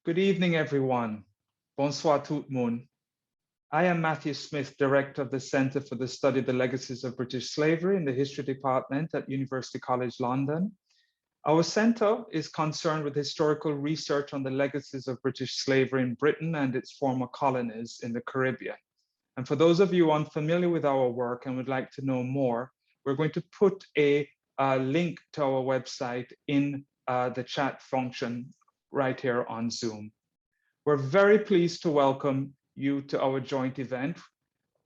Good evening, everyone. Bonsoir tout le monde. I am Matthew Smith, Director of the Center for the Study of the Legacies of British Slavery in the History Department at University College London. Our center is concerned with historical research on the legacies of British slavery in Britain and its former colonies in the Caribbean. And for those of you unfamiliar with our work and would like to know more, we're going to put a link to our website in the chat function right here on Zoom. We're very pleased to welcome you to our joint event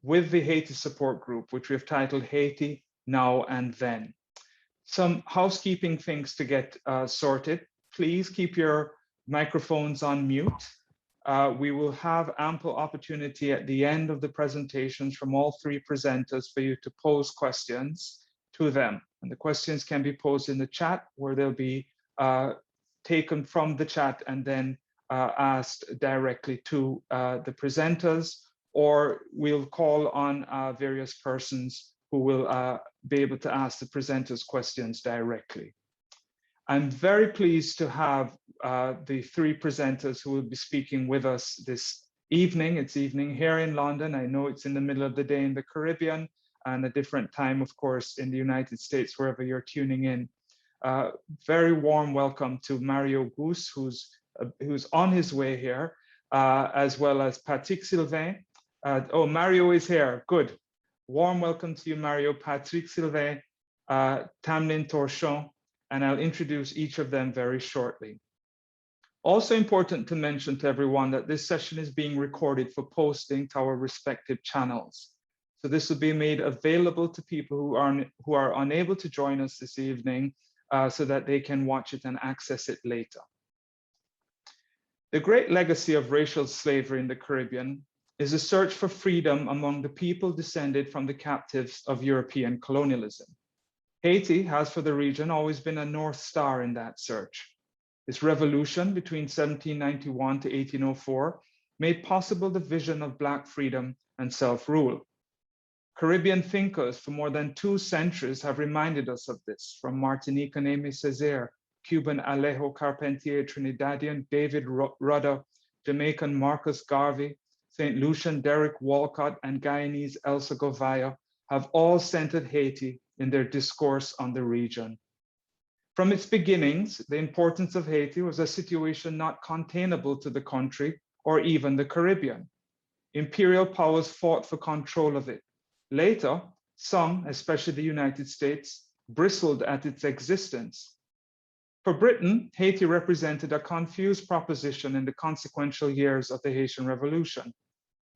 with the Haiti Support Group, which we've titled Haiti Now and Then. Some housekeeping things to get sorted. Please keep your microphones on mute. We will have ample opportunity at the end of the presentations from all three presenters for you to pose questions to them. And the questions can be posed in the chat, where they'll be taken from the chat and then asked directly to the presenters, or we'll call on various persons who will be able to ask the presenters questions directly. I'm very pleased to have the three presenters who will be speaking with us this evening. It's evening here in London. I know it's in the middle of the day in the Caribbean and a different time, of course, in the United States, wherever you're tuning in. Very warm welcome to Mario Gousse, who's on his way here, as well as Patrick Silvain. Oh, Mario is here, good. Warm welcome to you, Mario, Patrick Sylvain, Tamlynn Torchon, and I'll introduce each of them very shortly. Also important to mention to everyone that this session is being recorded for posting to our respective channels. So this will be made available to people who are unable to join us this evening so that they can watch it and access it later. The great legacy of racial slavery in the Caribbean is a search for freedom among the people descended from the captives of European colonialism. Haiti has for the region always been a North Star in that search. Its revolution between 1791 to 1804 made possible the vision of Black freedom and self-rule. Caribbean thinkers for more than 2 centuries have reminded us of this, from Martinican Aimé Césaire, Cuban Alejo Carpentier, Trinidadian David Rudder, Jamaican Marcus Garvey, St. Lucian Derek Walcott, and Guyanese Elsa Govaya have all centered Haiti in their discourse on the region. From its beginnings, the importance of Haiti was a situation not containable to the country or even the Caribbean. Imperial powers fought for control of it. Later, some, especially the United States, bristled at its existence. For Britain, Haiti represented a confused proposition in the consequential years of the Haitian Revolution.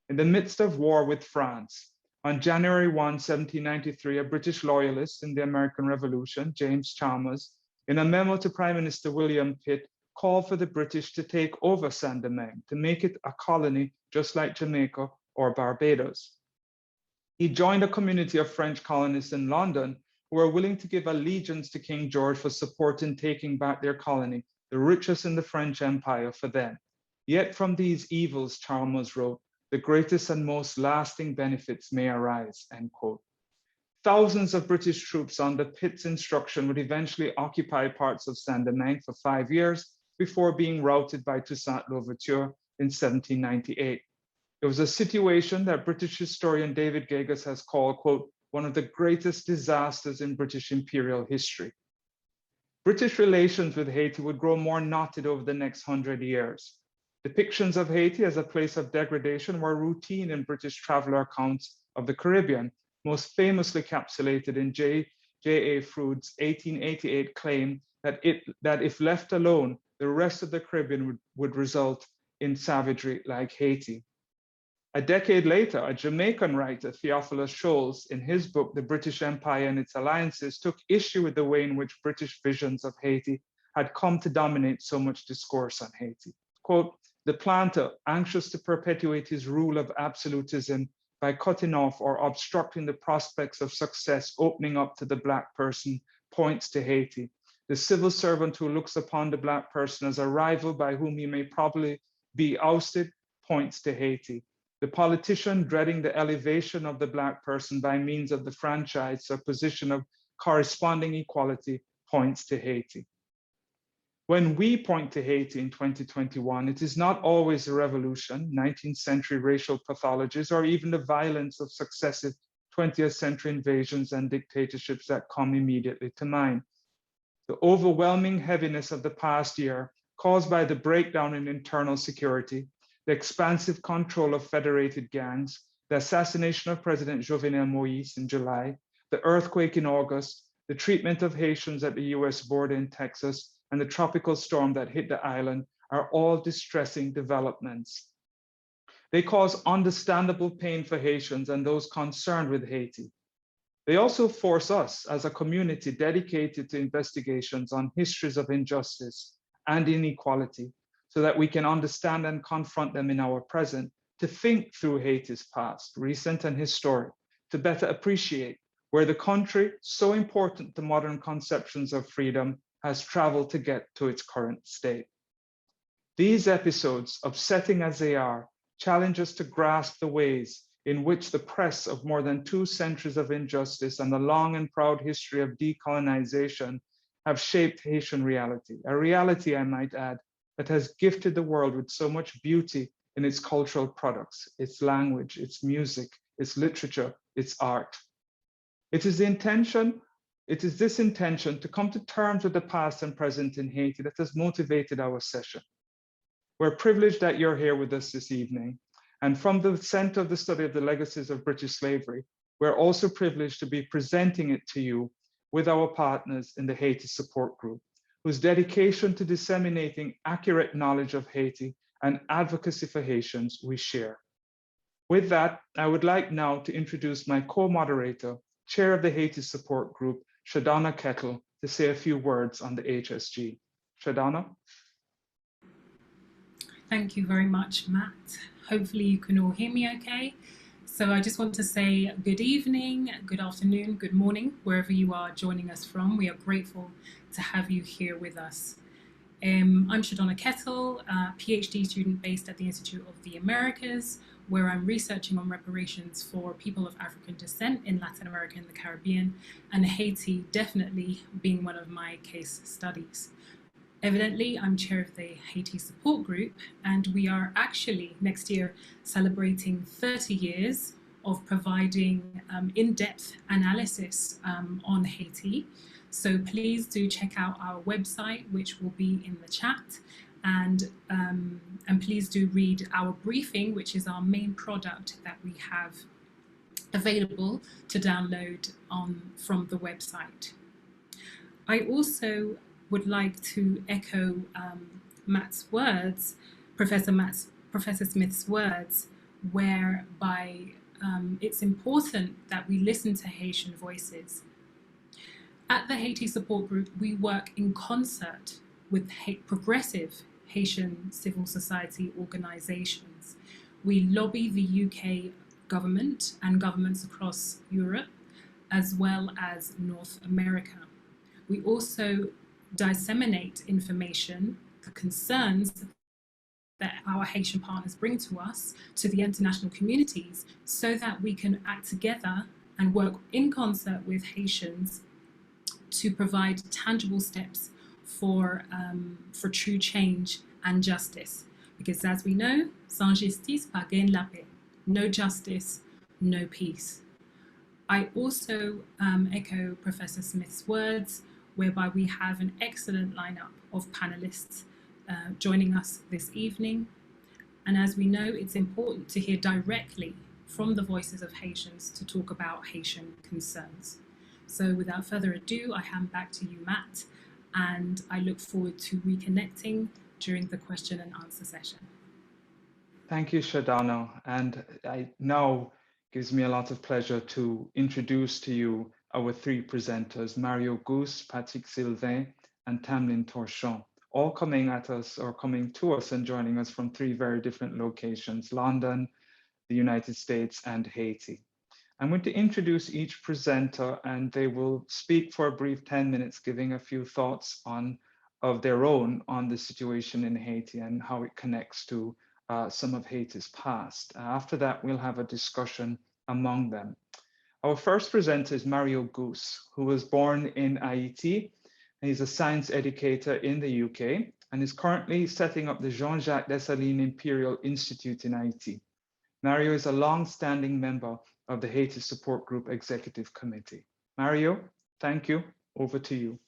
In the midst of war with France, on January 1, 1793, a British loyalist in the American Revolution, James Chalmers, in a memo to Prime Minister William Pitt, called for the British to take over Saint-Domingue, to make it a colony just like Jamaica or Barbados. He joined a community of French colonists in London who were willing to give allegiance to King George for supporting taking back their colony, the richest in the French Empire for them. Yet from these evils, Chalmers wrote, the greatest and most lasting benefits may arise, end quote. Thousands of British troops under Pitt's instruction would eventually occupy parts of Saint-Domingue for 5 years before being routed by Toussaint Louverture in 1798. It was a situation that British historian David Gegas has called, quote, one of the greatest disasters in British imperial history. British relations with Haiti would grow more knotted over the next 100 years. Depictions of Haiti as a place of degradation were routine in British traveler accounts of the Caribbean, most famously capsulated in J.A. Froude's 1888 claim that if left alone, the rest of the Caribbean would result in savagery like Haiti. A decade later, a Jamaican writer, Theophilus Sholes, in his book, The British Empire and Its Alliances, took issue with the way in which British visions of Haiti had come to dominate so much discourse on Haiti. Quote, the planter, anxious to perpetuate his rule of absolutism by cutting off or obstructing the prospects of success opening up to the Black person, points to Haiti. The civil servant who looks upon the Black person as a rival by whom he may probably be ousted, points to Haiti. The politician dreading the elevation of the Black person by means of the franchise, a position of corresponding equality, points to Haiti. When we point to Haiti in 2021, it is not always a revolution, 19th century racial pathologies, or even the violence of successive 20th century invasions and dictatorships that come immediately to mind. The overwhelming heaviness of the past year, caused by the breakdown in internal security, the expansive control of federated gangs, the assassination of President Jovenel Moïse in July, the earthquake in August, the treatment of Haitians at the US border in Texas, and the tropical storm that hit the island are all distressing developments. They cause understandable pain for Haitians and those concerned with Haiti. They also force us as a community dedicated to investigations on histories of injustice and inequality so that we can understand and confront them in our present, to think through Haiti's past, recent and historic, to better appreciate where the country, so important to modern conceptions of freedom, has traveled to get to its current state. These episodes, upsetting as they are, challenge us to grasp the ways in which the press of more than 2 centuries of injustice and the long and proud history of decolonization have shaped Haitian reality, a reality, I might add, that has gifted the world with so much beauty in its cultural products, its language, its music, its literature, its art. It is this intention to come to terms with the past and present in Haiti that has motivated our session. We're privileged that you're here with us this evening. And from the Center of the Study of the Legacies of British Slavery, we're also privileged to be presenting it to you with our partners in the Haiti Support Group, whose dedication to disseminating accurate knowledge of Haiti and advocacy for Haitians we share. With that, I would like now to introduce my co-moderator, Chair of the Haiti Support Group, Shodona Kettle, to say a few words on the HSG. Shodona? Thank you very much, Matt. Hopefully you can all hear me okay. So I just want to say good evening, good afternoon, good morning, wherever you are joining us from. We are grateful to have you here with us. I'm Shodona Kettle, a PhD student based at the Institute of the Americas, where I'm researching on reparations for people of African descent in Latin America and the Caribbean, and Haiti definitely being one of my case studies. Evidently, I'm chair of the Haiti Support Group, and we are actually next year celebrating 30 years of providing in-depth analysis on Haiti. So please do check out our website, which will be in the chat, and please do read our briefing, which is our main product that we have available to download from the website. I also would like to echo Matt's words, Professor Smith's words, whereby it's important that we listen to Haitian voices. At the Haiti Support Group, we work in concert with progressive Haitian civil society organizations. We lobby the UK government and governments across Europe, as well as North America. We also disseminate information, the concerns that our Haitian partners bring to us, to the international communities, so that we can act together and work in concert with Haitians to provide tangible steps for true change and justice. Because as we know, sans justice, pas gain la paix. No justice, no peace. I also echo Professor Smith's words, whereby we have an excellent lineup of panelists joining us this evening. And as we know, it's important to hear directly from the voices of Haitians to talk about Haitian concerns. So without further ado, I hand back to you, Matt, and I look forward to reconnecting during the question and answer session. Thank you, Shodona. And it now gives me a lot of pleasure to introduce to you our 3 presenters, Mario Gousse, Patrick Sylvain, and Tamlynn Torchon, all coming to us and joining us from 3 very different locations, London, the United States, and Haiti. I'm going to introduce each presenter, and they will speak for a brief 10 minutes, giving a few thoughts of their own on the situation in Haiti and how it connects to some of Haiti's past. After that, we'll have a discussion among them. Our first presenter is Mario Gousse, who was born in Haiti and he's a science educator in the UK, and is currently setting up the Jean-Jacques Dessalines Imperial Institute in Haiti. Mario is a long-standing member of the Haiti Support Group Executive Committee. Mario, thank you. Over to you.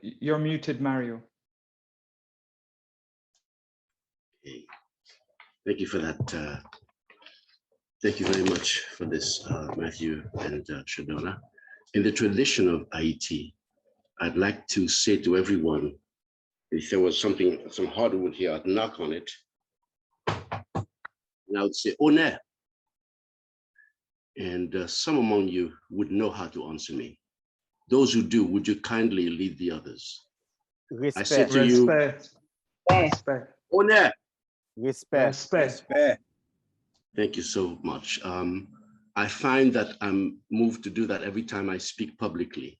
You're muted, Mario. Okay. Thank you for that. Thank you very much for this, Matthew and Shodona. In the tradition of Haiti, I'd like to say to everyone, if there was some hardwood here, I'd knock on it, and I would say, honneur. And some among you would know how to answer me. Those who do, would you kindly lead the others? Respect. I said to you, Respect. honneur. Respect. Respect. Thank you so much. I find that I'm moved to do that every time I speak publicly.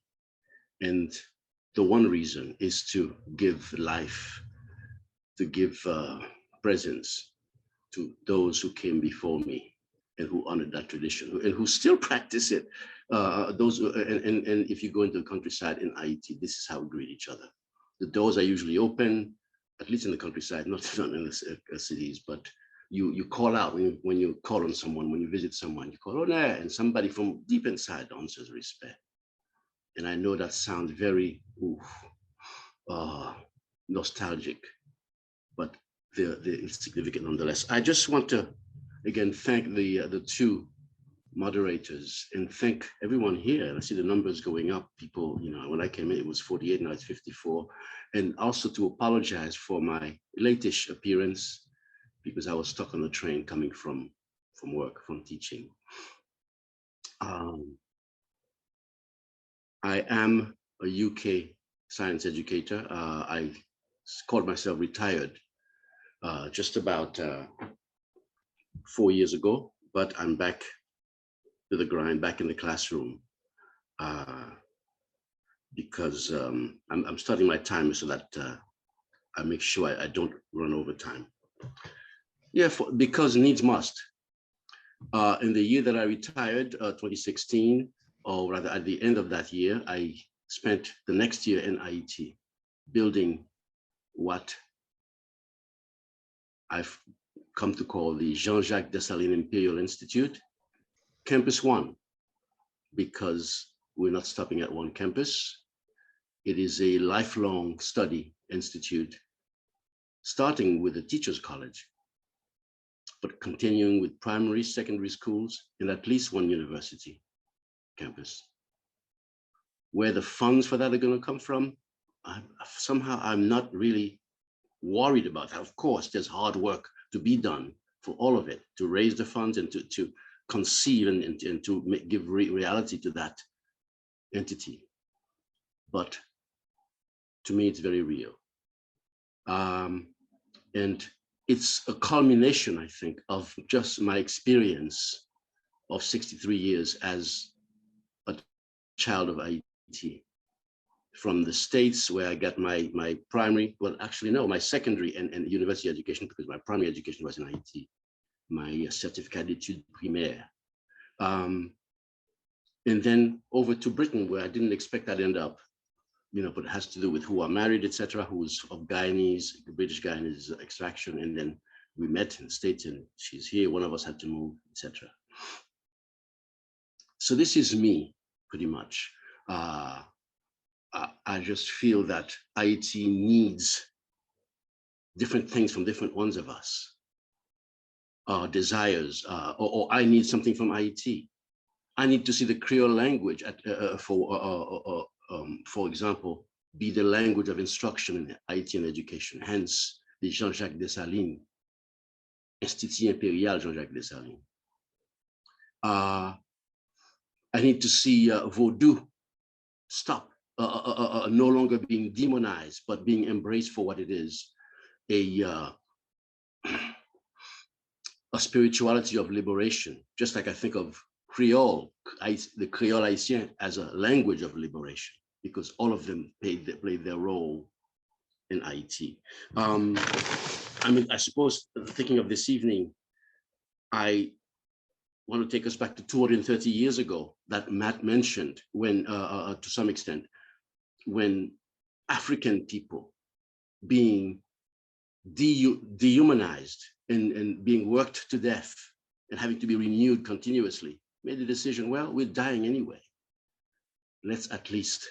And the one reason is to give life, to give presence to those who came before me and who honored that tradition and who still practice it. And if you go into the countryside in Haiti, this is how we greet each other. The doors are usually open, at least in the countryside, not in the cities, but you call out when you call on someone, when you visit someone, you call, honneur, and somebody from deep inside answers respect. And I know that sounds very nostalgic, but it's significant nonetheless. I just want to, again, thank the two moderators and thank everyone here. I see the numbers going up. People, when I came in, it was 48, now it's 54. And also to apologize for my late-ish appearance because I was stuck on the train coming from work, from teaching. I am a UK science educator. I called myself retired just about 4 years ago, but I'm back to the grind, back in the classroom because I'm studying my time so that I make sure I don't run over time. Yeah, because needs must. In the year that I retired, 2016, or rather at the end of that year, I spent the next year in Haiti building what I've come to call the Jean-Jacques Dessalines Imperial Institute, Campus One, because we're not stopping at one campus. It is a lifelong study institute, starting with the Teachers College, but continuing with primary, secondary schools, and at least one university campus. Where the funds for that are going to come from, somehow I'm not really worried about that. Of course, there's hard work to be done for all of it, to raise the funds and to conceive and to give reality to that entity. But to me, it's very real. And it's a culmination, I think, of just my experience of 63 years as a child of Haiti. From the States, where I got my primary, well, actually, no, my secondary and university education, because my primary education was in Haiti, my certificat d'études primaires. And then over to Britain, where I didn't expect I'd end up, but it has to do with who are married, etc., who's of Guyanese, British Guyanese extraction. And then we met in the States and she's here, one of us had to move, etc. So this is me, pretty much. I just feel that Haiti needs different things from different ones of us, desires, or I need something from Haiti. I need to see the Creole language, for example, be the language of instruction in Haitian education, hence the Jean-Jacques Dessalines, Institut Impérial Jean-Jacques Dessalines. I need to see Vodou stop, no longer being demonized, but being embraced for what it is, a spirituality of liberation, just like I think of Creole, the Creole Haitian as a language of liberation, because all of them played their role in Haiti. I mean, I suppose thinking of this evening, I want to take us back to 230 years ago that Matt mentioned when, to some extent, when African people being dehumanized and being worked to death and having to be renewed continuously, made the decision, well, we're dying anyway. Let's at least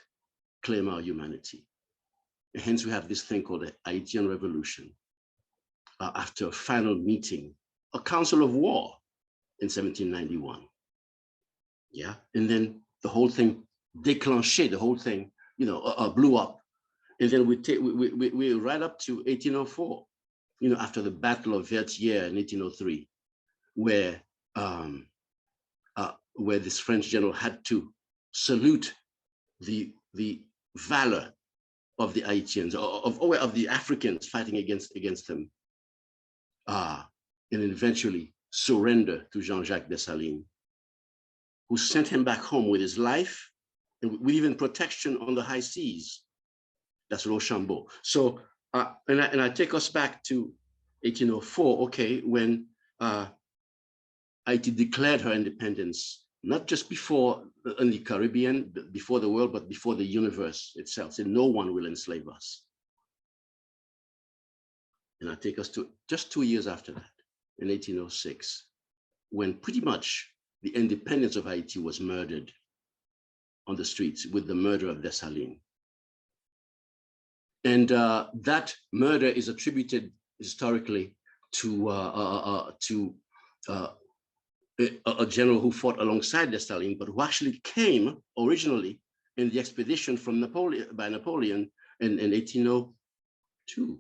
claim our humanity. And hence we have this thing called the Haitian Revolution. After a final meeting, a council of war in 1791. Yeah, and then the whole thing déclenché, the whole thing, blew up. And then we right up to 1804, after the Battle of Vertières in 1803, where this French general had to salute the valor of the Haitians, of the Africans fighting against them, and eventually surrender to Jean-Jacques Dessalines, who sent him back home with his life and with even protection on the high seas. That's Rochambeau. So, and I take us back to 1804, okay, when Haiti declared her independence, not just before in the Caribbean, before the world, but before the universe itself. Said no one will enslave us. And I take us to just 2 years after that, in 1806, when pretty much the independence of Haiti was murdered on the streets with the murder of Dessalines. And that murder is attributed historically to a general who fought alongside Dessalines, but who actually came originally in the expedition from Napoleon in 1802.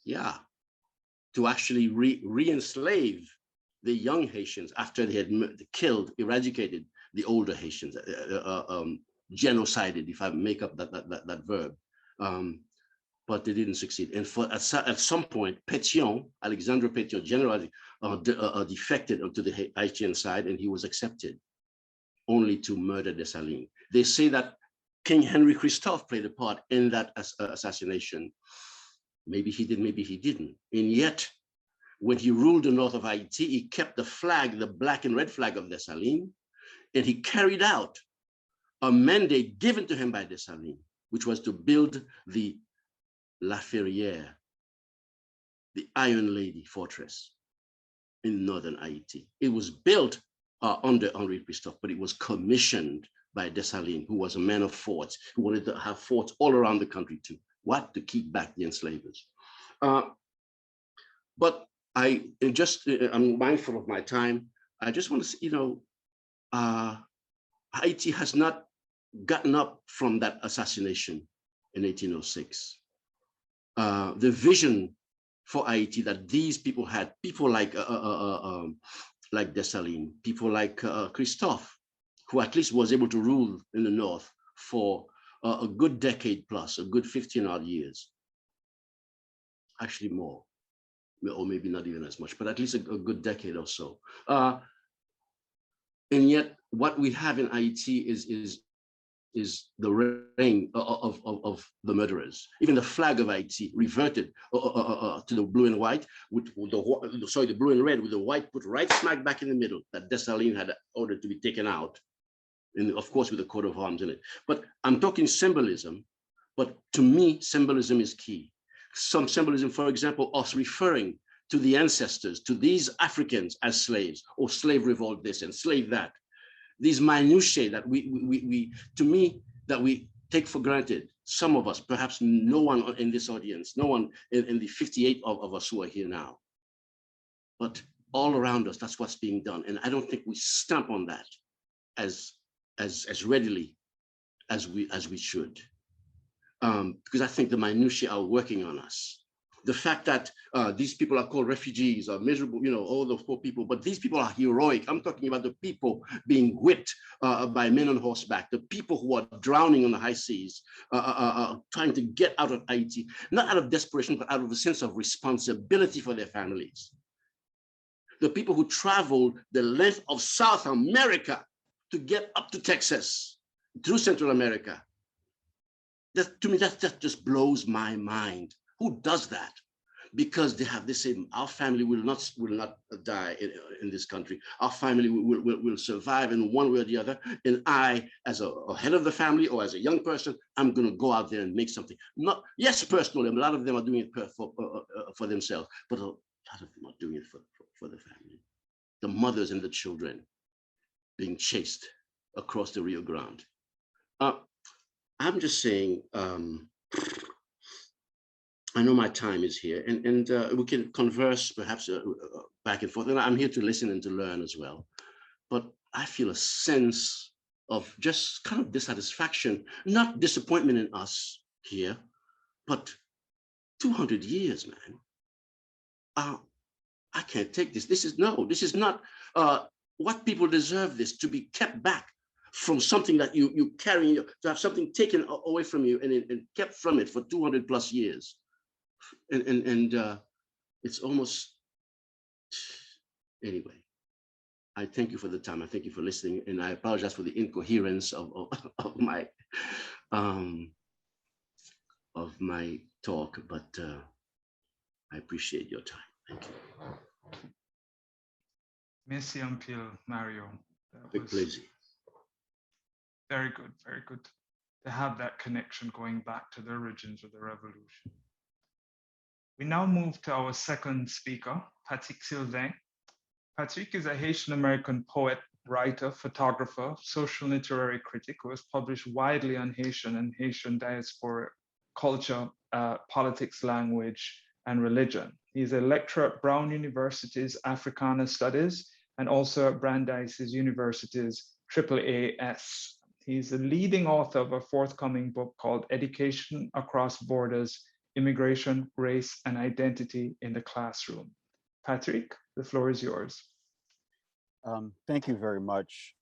Yeah, to actually re-enslave the young Haitians after they had killed, eradicated the older Haitians, genocided, if I make up that verb. But they didn't succeed. And at some point, Pétion, Alexandre Pétion, generally defected onto the Haitian side, and he was accepted, only to murder Dessalines. They say that King Henry Christophe played a part in that assassination. Maybe he did, maybe he didn't. And yet, when he ruled the north of Haiti, he kept the flag, the black and red flag of Dessalines, and he carried out a mandate given to him by Dessalines, which was to build the La Ferrière, the Iron Lady fortress in northern Haiti. It was built under Henri Christophe, but it was commissioned by Dessalines, who was a man of forts, who wanted to have forts all around the country too. What? To keep back the enslavers. But I'm mindful of my time. I just want to say, Haiti has not gotten up from that assassination in 1806. The vision for Haiti that these people had, people like Dessalines, people like Christophe, who at least was able to rule in the north for a good decade plus, a good 15 odd years, actually more, or maybe not even as much, but at least a good decade or so. And yet what we have in Haiti is the reign of the murderers. Even the flag of Haiti reverted to the blue and white, with the blue and red, with the white put right smack back in the middle, that Dessalines had ordered to be taken out, and of course with the coat of arms in it. But I'm talking symbolism, but to me, symbolism is key. Some symbolism, for example, us referring to the ancestors, to these Africans as slaves, or slave revolt this and slave that. These minutiae that we take for granted. Some of us, perhaps no one in this audience, no one in the 58 of us who are here now. But all around us, that's what's being done. And I don't think we stamp on that as readily as we should. Because I think the minutiae are working on us. The fact that these people are called refugees or miserable, all the poor people, but these people are heroic. I'm talking about the people being whipped by men on horseback, the people who are drowning on the high seas, trying to get out of Haiti, not out of desperation, but out of a sense of responsibility for their families. The people who traveled the length of South America to get up to Texas, through Central America. To me, that just blows my mind. Who does that? because they have the same, our family will not die in this country. Our family will survive in one way or the other. And I, as a head of the family or as a young person, I'm going to go out there and make something. Not, yes, personally, a lot of them are doing it for themselves, but a lot of them are doing it for the family. The mothers and the children being chased across the Rio Grande. I'm just saying, I know my time is here, and we can converse perhaps back and forth. And I'm here to listen and to learn as well. But I feel a sense of just kind of dissatisfaction, not disappointment in us here, but 200 years, man. I can't take this. This is not what people deserve. This to be kept back from something that you carry, to have something taken away from you and kept from it for 200 plus years. And it's almost, anyway, I thank you for the time. I thank you for listening. And I apologize for the incoherence of my talk, but I appreciate your time. Thank you. Merci un peu, Mario. Big pleasure. Very good, very good to have that connection going back to the origins of the revolution. We now move to our second speaker, Patrick Silvang. Patrick is a Haitian-American poet, writer, photographer, social literary critic who has published widely on Haitian and Haitian diaspora culture, politics, language, and religion. He is a lecturer at Brown University's Africana Studies and also at Brandeis University's AAAS. He's a leading author of a forthcoming book called Education Across Borders, Immigration, Race, and Identity in the Classroom. Patrick, the floor is yours. Thank you very much,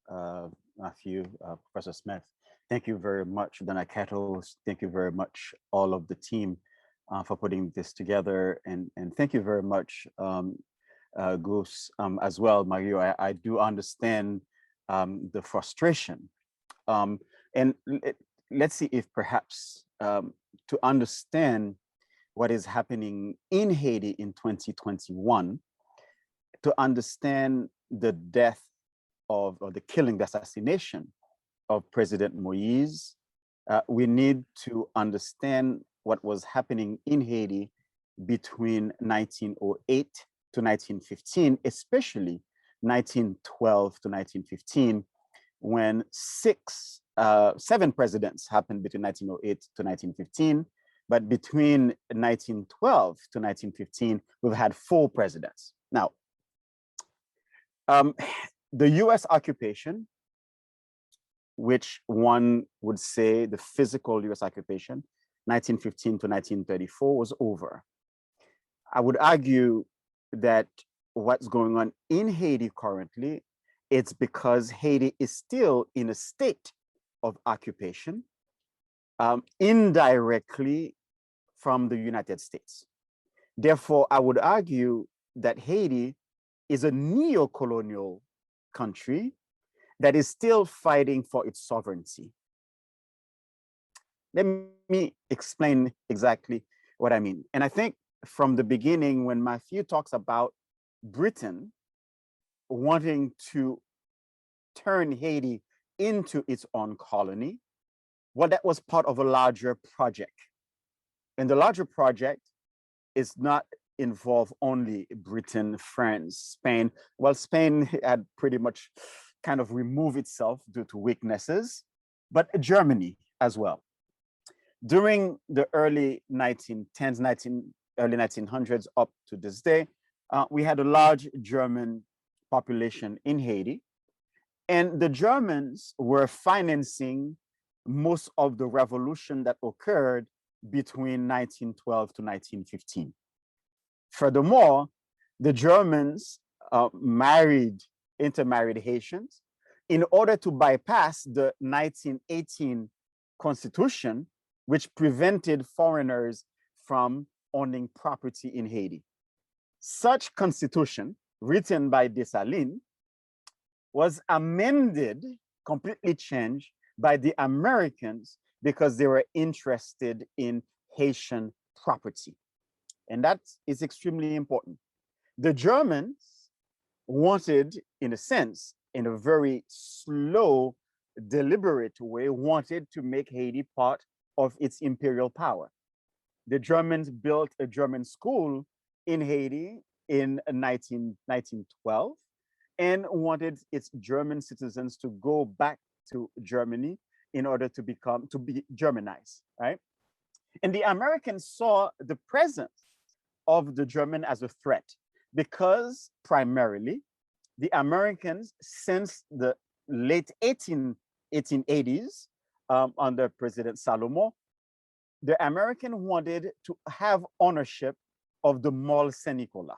Matthew, Professor Smith. Thank you very much, Donna Kettle. Thank you very much, all of the team, for putting this together. And thank you very much, Gousse, as well, Mario. I do understand the frustration. And let's see if perhaps to understand what is happening in Haiti in 2021, to understand the death of, or the killing, the assassination of President Moïse, we need to understand what was happening in Haiti between 1908 to 1915, especially 1912 to 1915, when seven presidents happened between 1908 to 1915. But between 1912 to 1915, we've had 4 presidents. Now, the US occupation, which one would say the physical US occupation, 1915 to 1934, was over. I would argue that what's going on in Haiti currently, it's because Haiti is still in a state of occupation, indirectly from the United States. Therefore, I would argue that Haiti is a neo-colonial country that is still fighting for its sovereignty. Let me explain exactly what I mean. And I think from the beginning, when Matthew talks about Britain wanting to turn Haiti into its own colony, well, that was part of a larger project. And the larger project is not involve only Britain, France, Spain. Well, Spain had pretty much kind of removed itself due to weaknesses, but Germany as well. During the early 1910s, early 1900s up to this day, we had a large German population in Haiti, and the Germans were financing most of the revolution that occurred between 1912 to 1915. Furthermore, the Germans intermarried Haitians in order to bypass the 1918 constitution, which prevented foreigners from owning property in Haiti. Such constitution, written by Dessalines, was amended, completely changed by the Americans because they were interested in Haitian property. And that is extremely important. The Germans wanted, in a sense, in a very slow, deliberate way, wanted to make Haiti part of its imperial power. The Germans built a German school in Haiti in 1912 and wanted its German citizens to go back to Germany in order to be Germanized, right? And the Americans saw the presence of the German as a threat because primarily the Americans, since the late 1880s, under President Salomon, the American wanted to have ownership of the Mall Saint-Nicolas.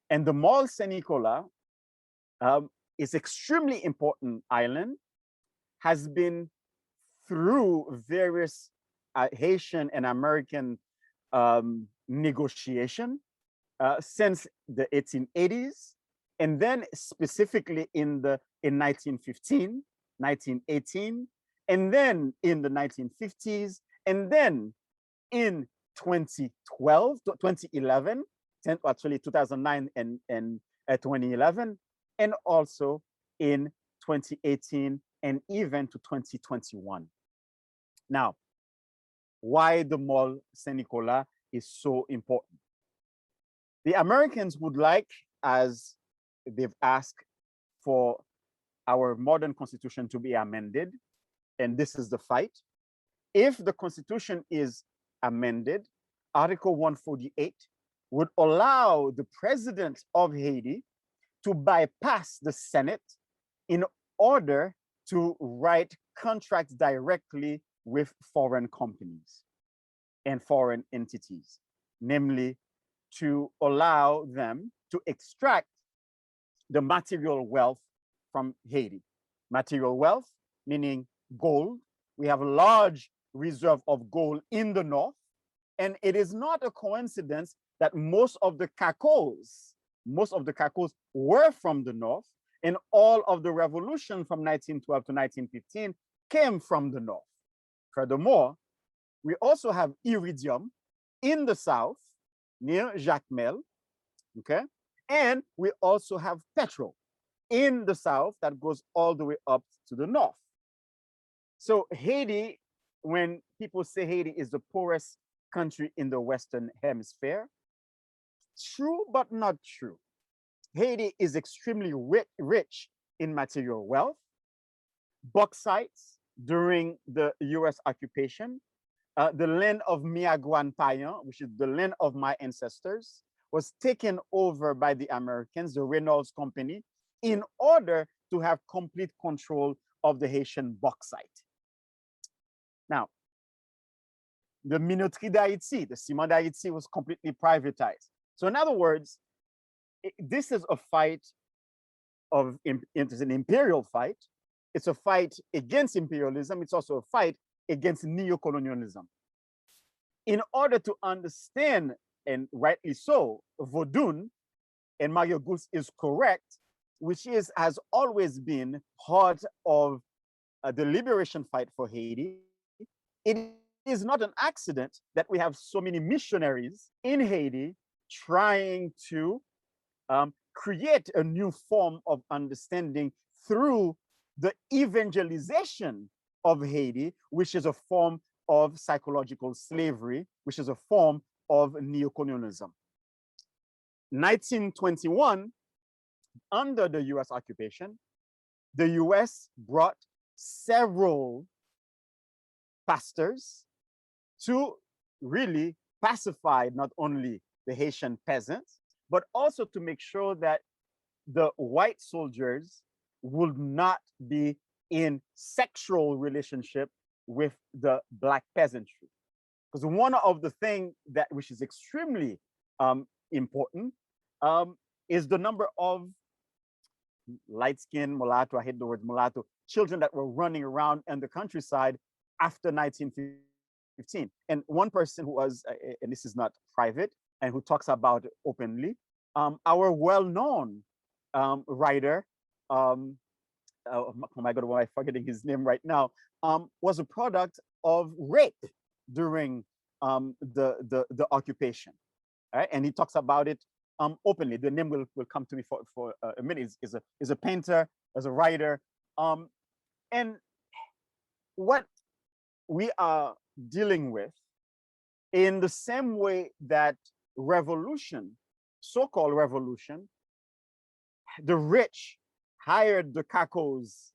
And the Mall Saint-Nicolas is extremely important island, has been through various Haitian and American negotiation since the 1880s, and then specifically in 1915, 1918, and then in the 1950s, and then in 2012, 2011, actually 2009 and 2011, and also in 2018 and even to 2021. Now, why the Mall Saint-Nicolas is so important? The Americans would like, as they've asked, for our modern constitution to be amended, and this is the fight. If the constitution is amended, Article 148 would allow the president of Haiti to bypass the Senate in order to write contracts directly with foreign companies and foreign entities, namely to allow them to extract the material wealth from Haiti. Material wealth, meaning gold. We have a large reserve of gold in the north, and it is not a coincidence that most of the cacos were from the north, and all of the revolution from 1912 to 1915 came from the north. Furthermore, we also have iridium in the south near Jacmel, okay? And we also have petrol in the south that goes all the way up to the north. So Haiti, when people say Haiti is the poorest country in the Western Hemisphere, true but not true. Haiti is extremely rich in material wealth. Bauxites during the US occupation, the land of Miagouan Payan, which is the land of my ancestors, was taken over by the Americans, the Reynolds Company, in order to have complete control of the Haitian bauxite. Now, the Minoterie d'Haïti, the Ciment d'Haïti, was completely privatized. So in other words, this is a fight of, it's an imperial fight. It's a fight against imperialism. It's also a fight against neocolonialism. In order to understand, and rightly so, Vodun, and Mario Gousse is correct, which has always been part of the liberation fight for Haiti. It is not an accident that we have so many missionaries in Haiti trying to create a new form of understanding through the evangelization of Haiti, which is a form of psychological slavery, which is a form of neocolonialism. 1921, under the US occupation, the US brought several pastors to really pacify not only the Haitian peasants, but also to make sure that the white soldiers would not be in sexual relationship with the Black peasantry. Because one of the things that which is extremely important is the number of light-skinned mulatto, I hate the word mulatto, children that were running around in the countryside after 1915. And one person who was, and this is not private, and who talks about it openly, our well-known writer, oh my God, why am I forgetting his name right now, was a product of rape during the occupation, right? And he talks about it openly. The name will come to me for a minute. Is a painter, as a writer, and what we are dealing with, in the same way that revolution, so-called revolution, the rich hired the cacos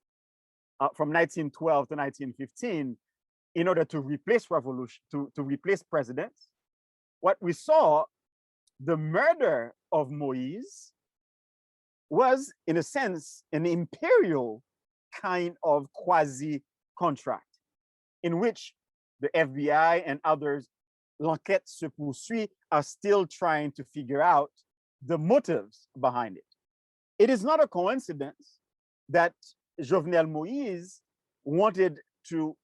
from 1912 to 1915 in order to replace revolution, to replace presidents. What we saw, the murder of Moïse, was, in a sense, an imperial kind of quasi-contract in which the FBI and others, l'enquête se poursuit, are still trying to figure out the motives behind it. It is not a coincidence that Jovenel Moïse wanted to,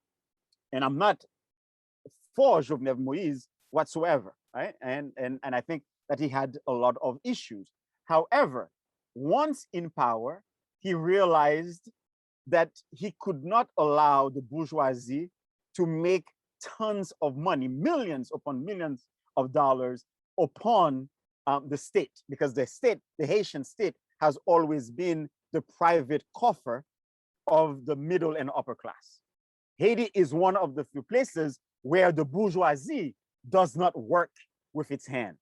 and I'm not for Jovenel Moïse whatsoever, right? And I think that he had a lot of issues. However, once in power, he realized that he could not allow the bourgeoisie to make tons of money, millions upon millions of dollars upon the state, because the state, the Haitian state, has always been the private coffer of the middle and upper class. Haiti is one of the few places where the bourgeoisie does not work with its hands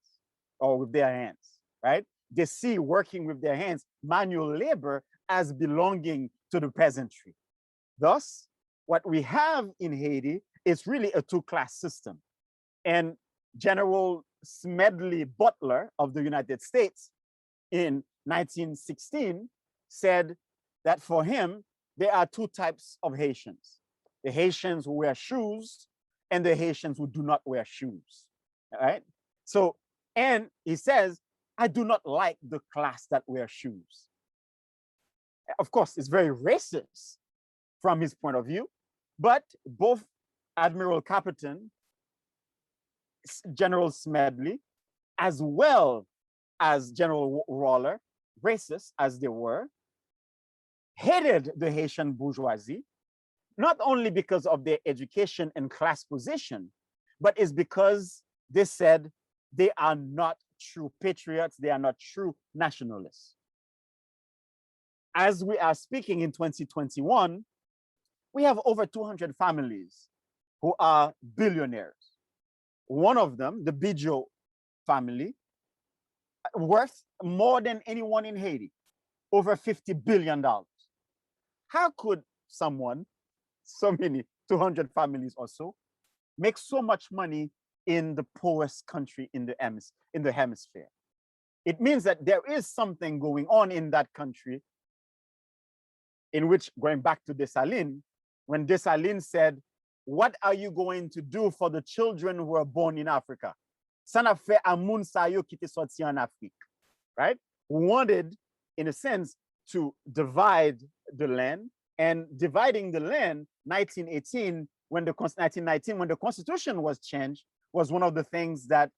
or with their hands, right? They see working with their hands, manual labor, as belonging to the peasantry. Thus, what we have in Haiti is really a two-class system. And General Smedley Butler of the United States in 1916 said that for him, there are two types of Haitians: the Haitians who wear shoes and the Haitians who do not wear shoes, all right? So, and he says, I do not like the class that wear shoes. Of course, it's very racist from his point of view, but both Admiral Capitan, General Smedley, as well as General Waller, racist as they were, hated the Haitian bourgeoisie, not only because of their education and class position, but it's because they said they are not true patriots, they are not true nationalists. As we are speaking in 2021, we have over 200 families who are billionaires. One of them, the Bijo family, worth more than anyone in Haiti, over $50 billion. How could someone, so many, 200 families or so, make so much money in the poorest country in the hemisphere? It means that there is something going on in that country, in which, going back to Dessalines, when Dessalines said, what are you going to do for the children who are born in Africa? Ça n'a fait à moun sa yo qui te sorti en Afrique, right? Wanted, in a sense, to divide the land, and dividing the land, 1918, when the 1919, when the Constitution was changed, was one of the things that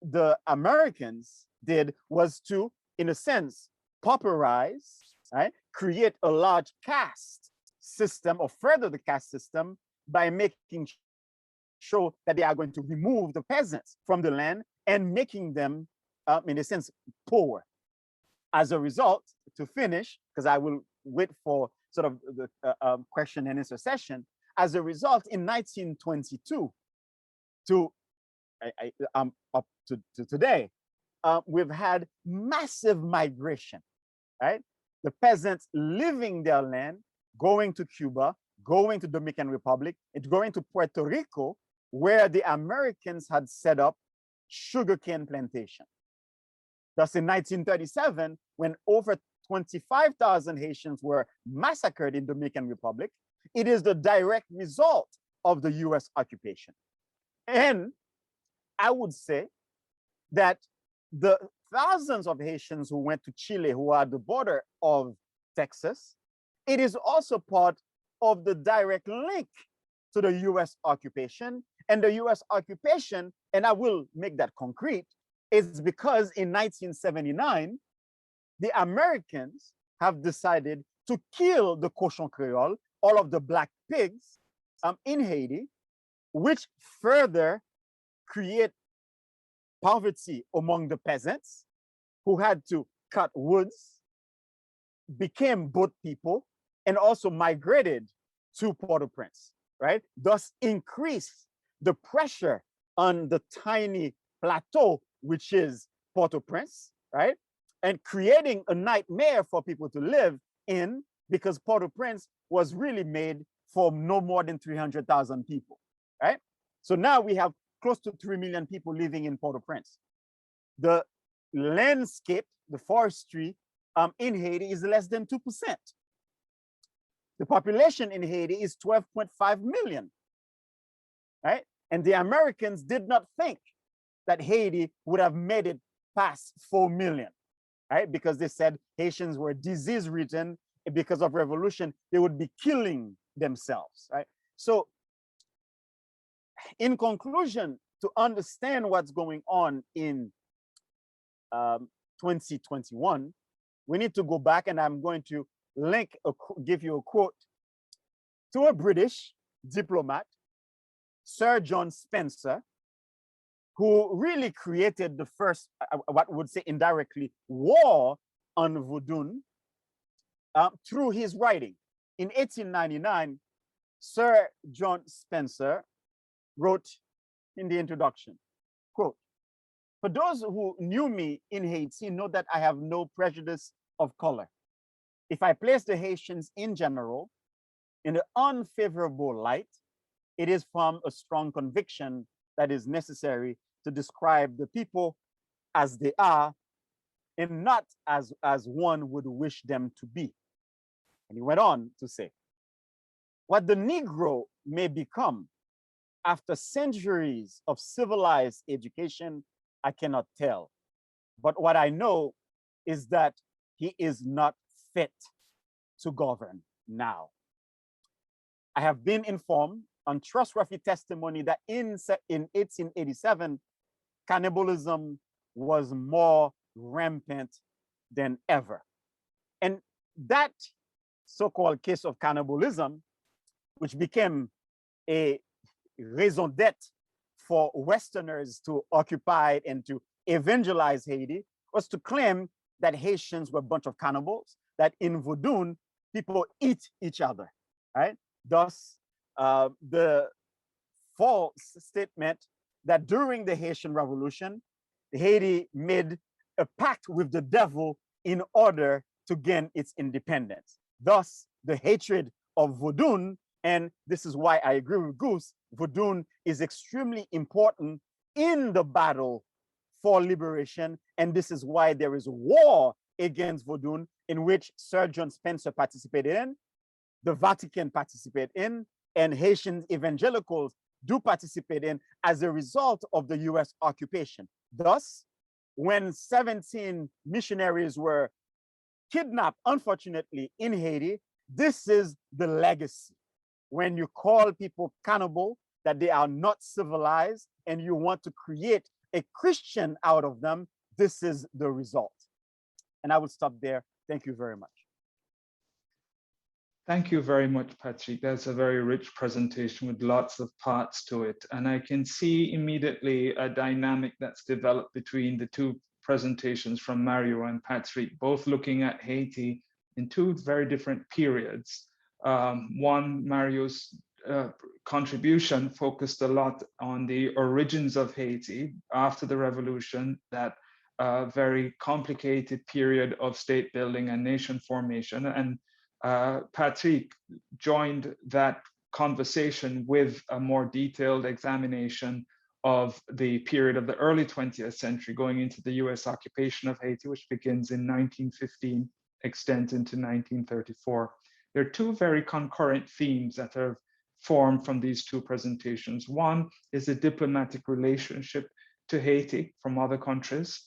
the Americans did, was to, in a sense, pauperize, right? Create a large caste system, or further the caste system, by making sure that they are going to remove the peasants from the land and making them, in a sense, poor. As a result, to finish, because I will wait for sort of the question and answer session, as a result, in 1922 up to today, we've had massive migration, right? The peasants leaving their land, going to Cuba, going to Dominican Republic, and going to Puerto Rico, where the Americans had set up sugarcane plantation. Thus, in 1937, when over 25,000 Haitians were massacred in Dominican Republic, it is the direct result of the US occupation. And I would say that the thousands of Haitians who went to Chile, who are at the border of Texas, it is also part of the direct link to the US occupation. And the US occupation, and I will make that concrete, is because in 1979, the Americans have decided to kill the cochon creole, all of the black pigs in Haiti, which further create poverty among the peasants who had to cut woods, became boat people, and also migrated to Port-au-Prince, right? Thus increased the pressure on the tiny plateau, which is Port-au-Prince, right? And creating a nightmare for people to live in, because Port-au-Prince was really made for no more than 300,000 people, right? So now we have close to 3 million people living in Port-au-Prince. The landscape, the forestry in Haiti is less than 2%. The population in Haiti is 12.5 million, right? And the Americans did not think that Haiti would have made it past 4 million, right? Because they said Haitians were disease-ridden, and because of revolution, they would be killing themselves, right? So in conclusion, to understand what's going on in 2021, we need to go back, and I'm going to give you a quote to a British diplomat, Sir John Spencer, who really created the first, what would say indirectly, war on voodoo through his writing. In 1899, Sir John Spencer wrote in the introduction, quote, "For those who knew me in Haiti know that I have no prejudice of color. If I place the Haitians in general in an unfavorable light, it is from a strong conviction that is necessary to describe the people as they are and not as one would wish them to be." And he went on to say, "What the Negro may become after centuries of civilized education, I cannot tell. But what I know is that he is not fit to govern now. I have been informed on trustworthy testimony that in 1887, cannibalism was more rampant than ever." And that so-called case of cannibalism, which became a raison d'etre for Westerners to occupy and to evangelize Haiti, was to claim that Haitians were a bunch of cannibals, that in voodoo, people eat each other, right? Thus, the false statement that during the Haitian Revolution, Haiti made a pact with the devil in order to gain its independence. Thus, the hatred of voodoo, and this is why I agree with Gousse, voodoo is extremely important in the battle for liberation, and this is why there is a war against voodoo in which Sir John Spencer participated in, the Vatican participated in, and Haitian evangelicals do participate in as a result of the US occupation. Thus, when 17 missionaries were kidnapped, unfortunately, in Haiti, this is the legacy. When you call people cannibal, that they are not civilized, and you want to create a Christian out of them, this is the result. And I will stop there. Thank you very much. Thank you very much, Patrick. That's a very rich presentation with lots of parts to it. And I can see immediately a dynamic that's developed between the two presentations from Mario and Patrick, both looking at Haiti in two very different periods. One, Mario's contribution focused a lot on the origins of Haiti after the revolution, that very complicated period of state building and nation formation. And Patrick joined that conversation with a more detailed examination of the period of the early 20th century, going into the US occupation of Haiti, which begins in 1915, extends into 1934. There are two very concurrent themes that are formed from these two presentations. One is the diplomatic relationship to Haiti from other countries.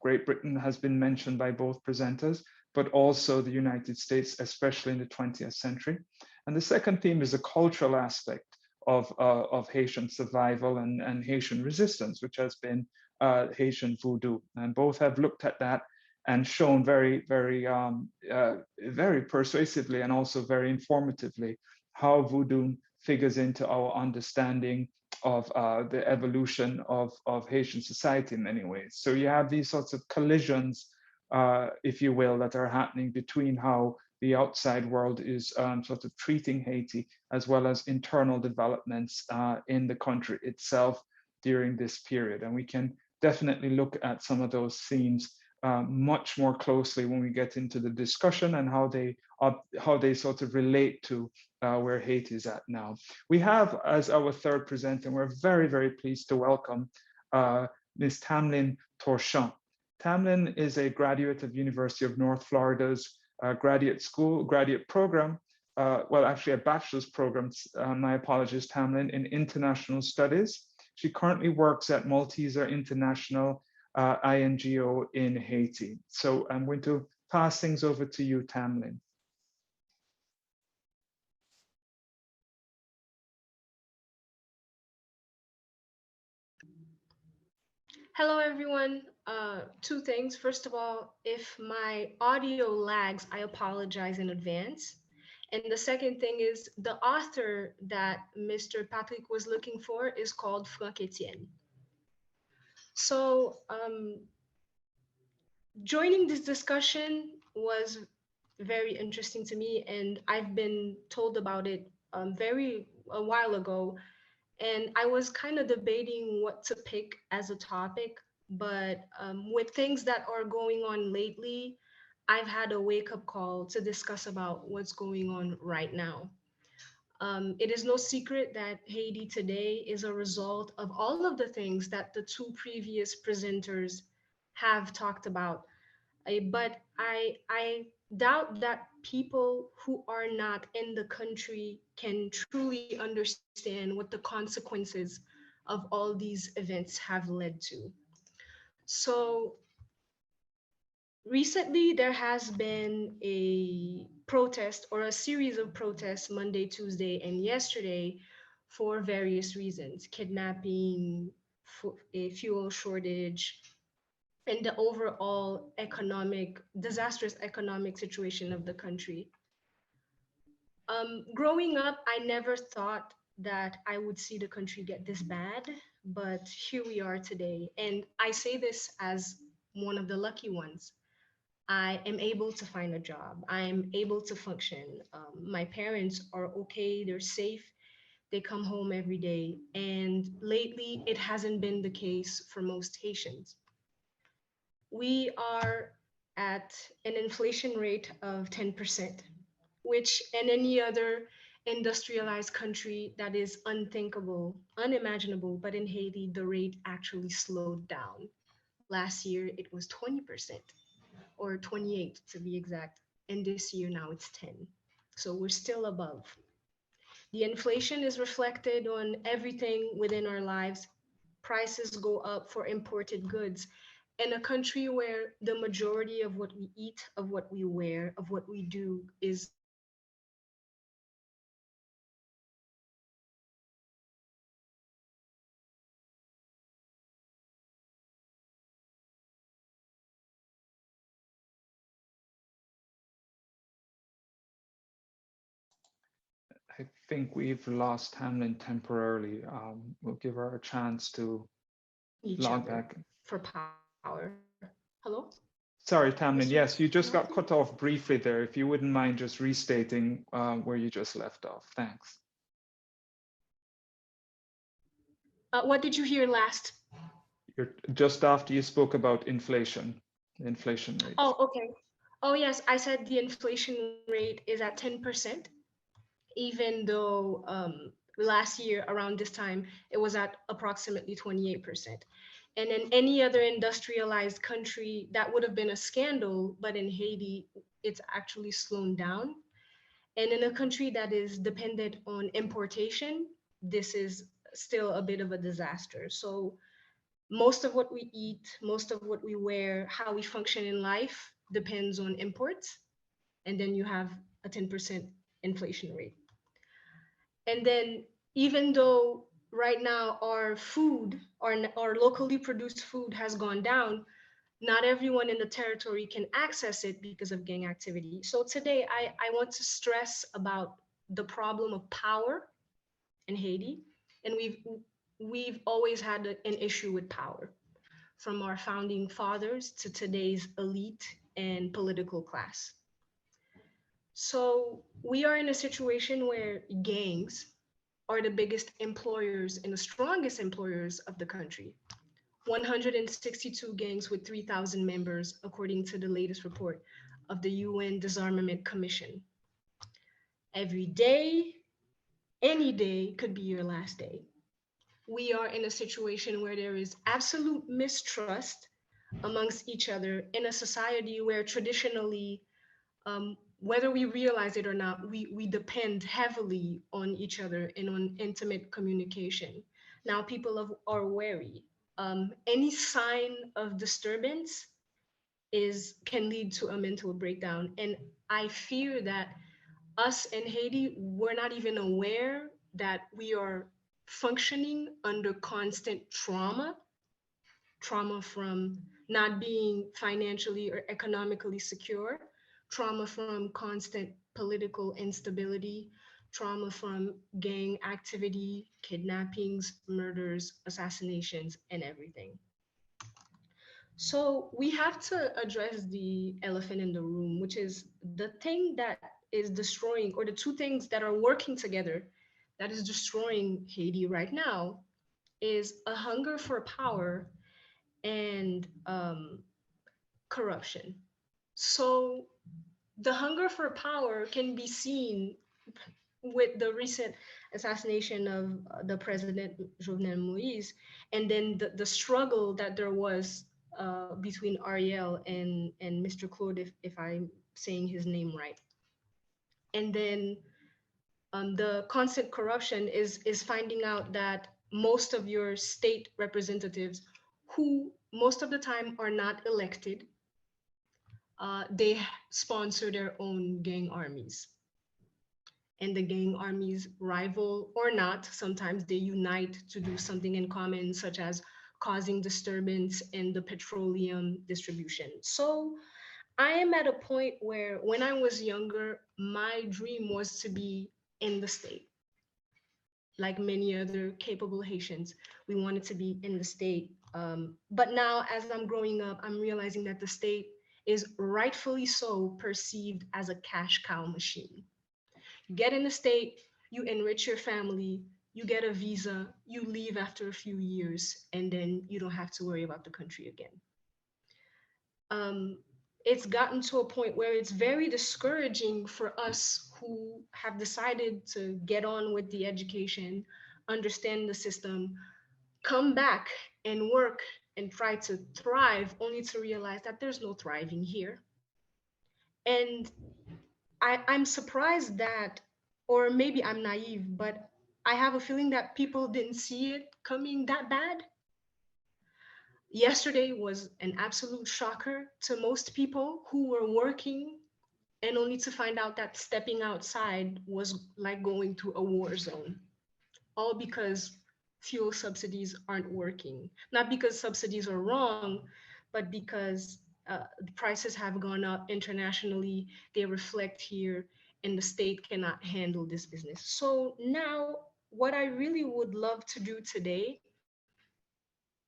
Great Britain has been mentioned by both presenters, but also the United States, especially in the 20th century. And the second theme is a cultural aspect of Haitian survival and Haitian resistance, which has been Haitian voodoo. And both have looked at that and shown very persuasively and also very informatively how voodoo figures into our understanding of the evolution of Haitian society in many ways. So you have these sorts of collisions, if you will, that are happening between how the outside world is sort of treating Haiti, as well as internal developments in the country itself during this period. And we can definitely look at some of those themes much more closely when we get into the discussion and how they sort of relate to where Haiti is at now. We have, as our third presenter, and we're very, very pleased to welcome Ms. Tamlynn Torchon. Tamlynn is a graduate of University of North Florida's graduate program, well, actually a bachelor's program, my apologies, Tamlynn, in international studies. She currently works at Malteser International INGO in Haiti. So I'm going to pass things over to you, Tamlynn. Hello, everyone. Two things. First of all, if my audio lags, I apologize in advance. And the second thing is the author that Mr. Patrick was looking for is called Franck Etienne. So joining this discussion was very interesting to me, and I've been told about it a while ago. And I was kind of debating what to pick as a topic, but with things that are going on lately, I've had a wake-up call to discuss about what's going on right now. It is no secret that Haiti today is a result of all of the things that the two previous presenters have talked about. But I doubt that people who are not in the country can truly understand what the consequences of all these events have led to. So recently, there has been a protest or a series of protests Monday, Tuesday, and yesterday for various reasons: kidnapping, a fuel shortage, and the overall disastrous economic situation of the country. Growing up, I never thought that I would see the country get this bad, but here we are today. And I say this as one of the lucky ones. I am able to find a job. I am able to function. My parents are okay. They're safe. They come home every day. And lately, it hasn't been the case for most Haitians. We are at an inflation rate of 10%, which in any other industrialized country that is unthinkable, unimaginable. But in Haiti, the rate actually slowed down. Last year, it was 20%, or 28 to be exact. And this year now it's 10. So we're still above. The inflation is reflected on everything within our lives. Prices go up for imported goods. In a country where the majority of what we eat, of what we wear, of what we do is I think we've lost Tamlynn temporarily. We'll give her a chance to log back. for power. Hello? Sorry, Tamlynn. Mr. Yes, you just got Matthew? cut off briefly there. If you wouldn't mind just restating where you just left off. Thanks. What did you hear last? Just after you spoke about inflation rate. Oh, okay. Oh, yes, I said the inflation rate is at 10%, even though last year around this time, it was at approximately 28%. And in any other industrialized country, that would have been a scandal, but in Haiti, it's actually slowed down. And in a country that is dependent on importation, this is still a bit of a disaster. So most of what we eat, most of what we wear, how we function in life depends on imports. And then you have a 10% inflation rate. And then even though right now our food, our locally produced food has gone down, not everyone in the territory can access it because of gang activity. So today I want to stress about the problem of power in Haiti. And we've always had an issue with power, from our founding fathers to today's elite and political class. So we are in a situation where gangs are the biggest employers and the strongest employers of the country. 162 gangs with 3,000 members, according to the latest report of the UN Disarmament Commission. Every day, any day could be your last day. We are in a situation where there is absolute mistrust amongst each other in a society where traditionally, whether we realize it or not, we depend heavily on each other and on intimate communication. Now people are wary. Any sign of disturbance can lead to a mental breakdown. And I fear that us in Haiti, we're not even aware that we are functioning under constant trauma from not being financially or economically secure, trauma from constant political instability, trauma from gang activity, kidnappings, murders, assassinations, and everything. So we have to address the elephant in the room, which is the thing that is destroying, or the two things that are working together that is destroying Haiti right now, is a hunger for power and corruption. So the hunger for power can be seen with the recent assassination of the president Jovenel Moïse, and then the struggle that there was between Ariel and Mr. Claude, if I'm saying his name right. And then the constant corruption is finding out that most of your state representatives, who most of the time are not elected, they sponsor their own gang armies. And the gang armies, rival or not, sometimes they unite to do something in common, such as causing disturbance in the petroleum distribution. So I am at a point where when I was younger, my dream was to be in the state. Like many other capable Haitians, we wanted to be in the state. But now, as I'm growing up, I'm realizing that the state is rightfully so perceived as a cash cow machine. Get in the state, you enrich your family, you get a visa, you leave after a few years, and then you don't have to worry about the country again. It's gotten to a point where it's very discouraging for us who have decided to get on with the education, understand the system, come back and work and try to thrive, only to realize that there's no thriving here. And I'm surprised that, or maybe I'm naive, but I have a feeling that people didn't see it coming that bad. Yesterday was an absolute shocker to most people who were working, and only to find out that stepping outside was like going to a war zone, all because fuel subsidies aren't working. Not because subsidies are wrong, but because the prices have gone up internationally, they reflect here, and the state cannot handle this business. So now, what I really would love to do today,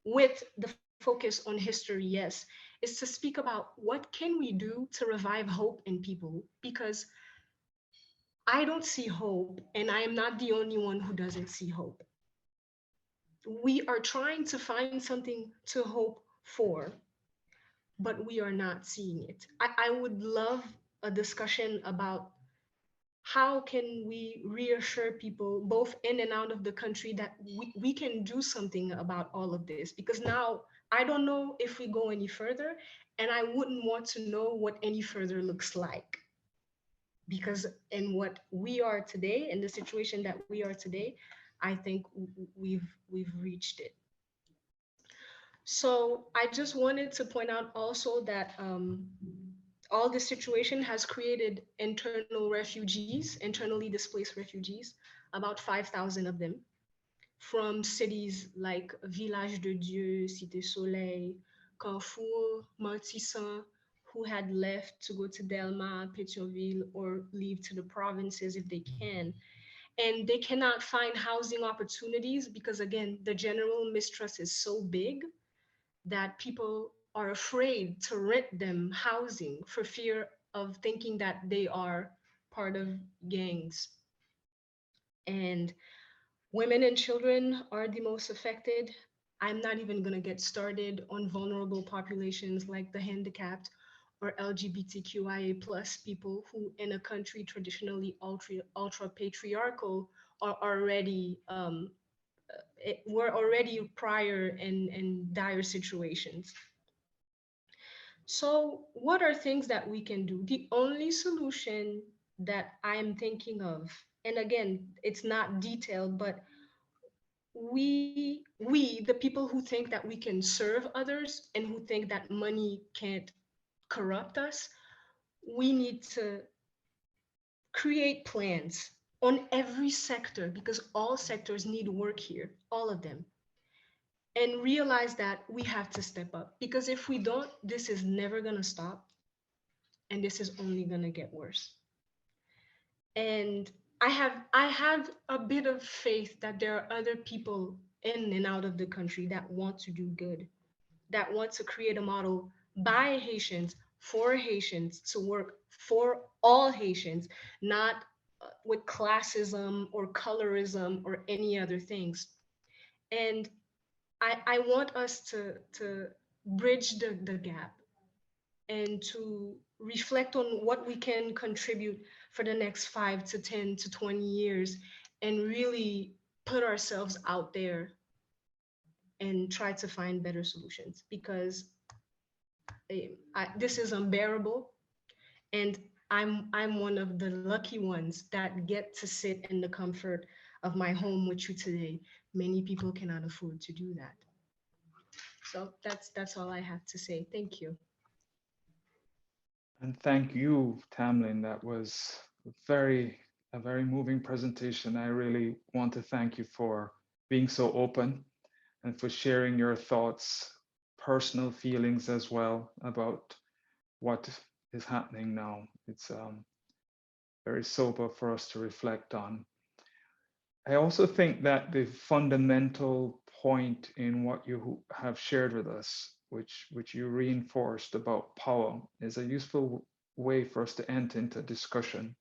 with the focus on history, yes, is to speak about what can we do to revive hope in people, because I don't see hope, and I am not the only one who doesn't see hope. We are trying to find something to hope for, but we are not seeing it. I would love a discussion about how can we reassure people both in and out of the country that we can do something about all of this, because now I don't know if we go any further, and I wouldn't want to know what any further looks like, because in what we are today, in the situation that we are today, I think we've reached it. So I just wanted to point out also that all this situation has created internal refugees, internally displaced refugees, about 5,000 of them, from cities like Village de Dieu, Cité Soleil, Carrefour, Martissan, who had left to go to Delma, Pétionville, or leave to the provinces if they can. and they cannot find housing opportunities because, again, the general mistrust is so big that people are afraid to rent them housing for fear of thinking that they are part of gangs. And women and children are the most affected. I'm not even going to get started on vulnerable populations like the handicapped or LGBTQIA plus people who, in a country traditionally ultra patriarchal, are already were already prior in dire situations. So, what are things that we can do? The only solution that I'm thinking of, and again, it's not detailed, but we the people who think that we can serve others and who think that money can't corrupt us, we need to create plans on every sector because all sectors need work here, all of them, and realize that we have to step up because if we don't, this is never going to stop and this is only going to get worse. And I have a bit of faith that there are other people in and out of the country that want to do good, that want to create a model by Haitians for Haitians to work for all Haitians, not with classism or colorism or any other things. And I want us to bridge the gap and to reflect on what we can contribute for the next 5 to 10 to 20 years and really put ourselves out there and try to find better solutions because this is unbearable, and I'm one of the lucky ones that get to sit in the comfort of my home with you today. Many people cannot afford to do that. So that's all I have to say. Thank you. And thank you, Tamlynn. That was a very moving presentation. I really want to thank you for being so open and for sharing your thoughts, personal feelings as well about what is happening now. It's very sober for us to reflect on. I also think that the fundamental point in what you have shared with us, which you reinforced about power, is a useful way for us to enter into discussion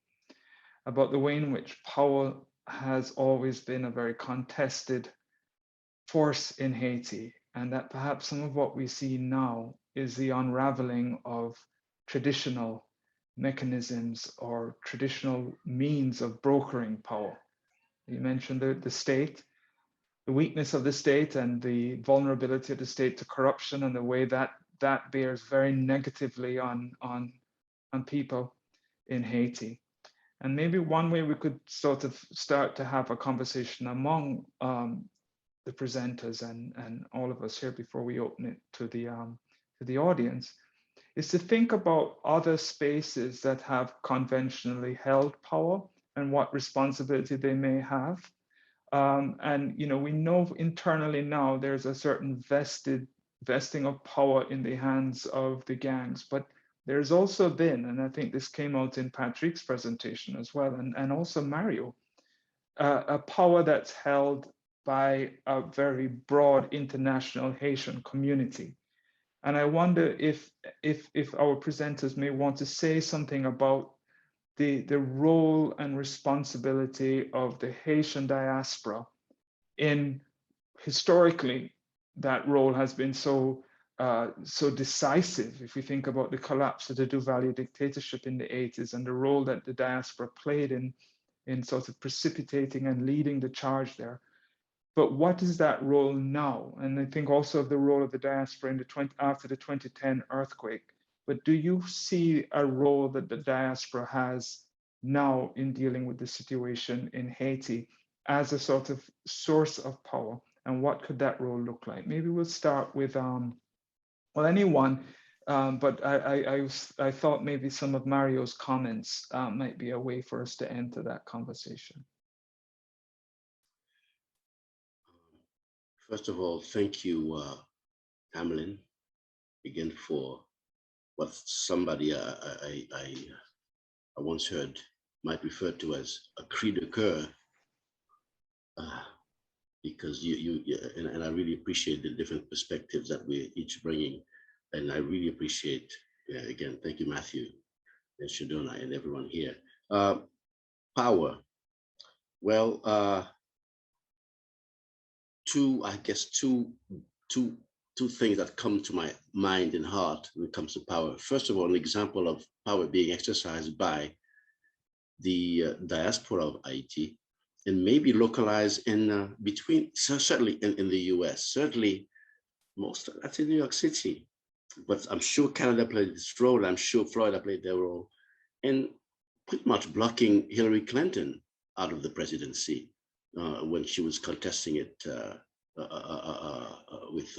about the way in which power has always been a very contested force in Haiti, and that perhaps some of what we see now is the unraveling of traditional mechanisms or traditional means of brokering power. You mentioned the state, the weakness of the state and the vulnerability of the state to corruption and the way that that bears very negatively on people in Haiti. And maybe one way we could sort of start to have a conversation among the presenters and all of us here before we open it to the audience is to think about other spaces that have conventionally held power and what responsibility they may have. And we know internally now there's a certain vesting of power in the hands of the gangs, but there's also been, and I think this came out in Patrick's presentation as well, and also Mario, a power that's held by a very broad international Haitian community. And I wonder if our presenters may want to say something about the role and responsibility of the Haitian diaspora in historically that role has been so decisive. If we think about the collapse of the Duvalier dictatorship in the 80s and the role that the diaspora played in sort of precipitating and leading the charge there. But what is that role now? And I think also of the role of the diaspora in after the 2010 earthquake. But do you see a role that the diaspora has now in dealing with the situation in Haiti as a sort of source of power? And what could that role look like? Maybe we'll start with, well, anyone, but I thought maybe some of Mario's comments might be a way for us to enter that conversation. First of all, thank you, Tamlynn, again for what somebody I once heard might refer to as a cri de coeur because and I really appreciate the different perspectives that we're each bringing. And I really appreciate, again, thank you, Matthew and Shodona and everyone here. Power. Well, two things that come to my mind and heart when it comes to power. First of all, an example of power being exercised by the diaspora of Haiti, and maybe localized in between, certainly in the US, certainly most of that's in New York City, but I'm sure Canada played its role, I'm sure Florida played their role in pretty much blocking Hillary Clinton out of the presidency when she was contesting it with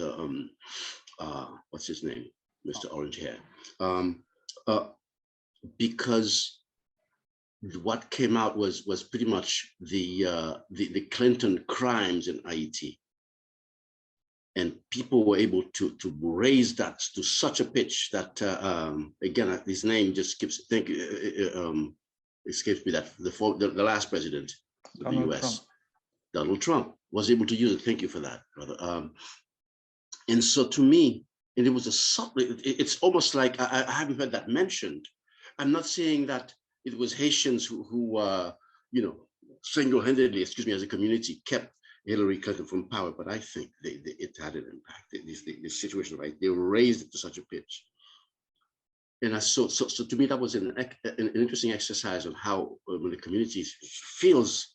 what's his name, Mr. Orange Hair, because what came out was pretty much the Clinton crimes in Haiti, and people were able to raise that to such a pitch that again, his name just escapes me, that the last president of the US, Trump. Donald Trump, was able to use it. Thank you for that, brother. And so to me, and it was it's almost like I haven't heard that mentioned. I'm not saying that it was Haitians who single-handedly, as a community, kept Hillary Clinton from power, but I think it had an impact. This situation, right? They raised it to such a pitch. And so to me, that was an interesting exercise on how when the community feels,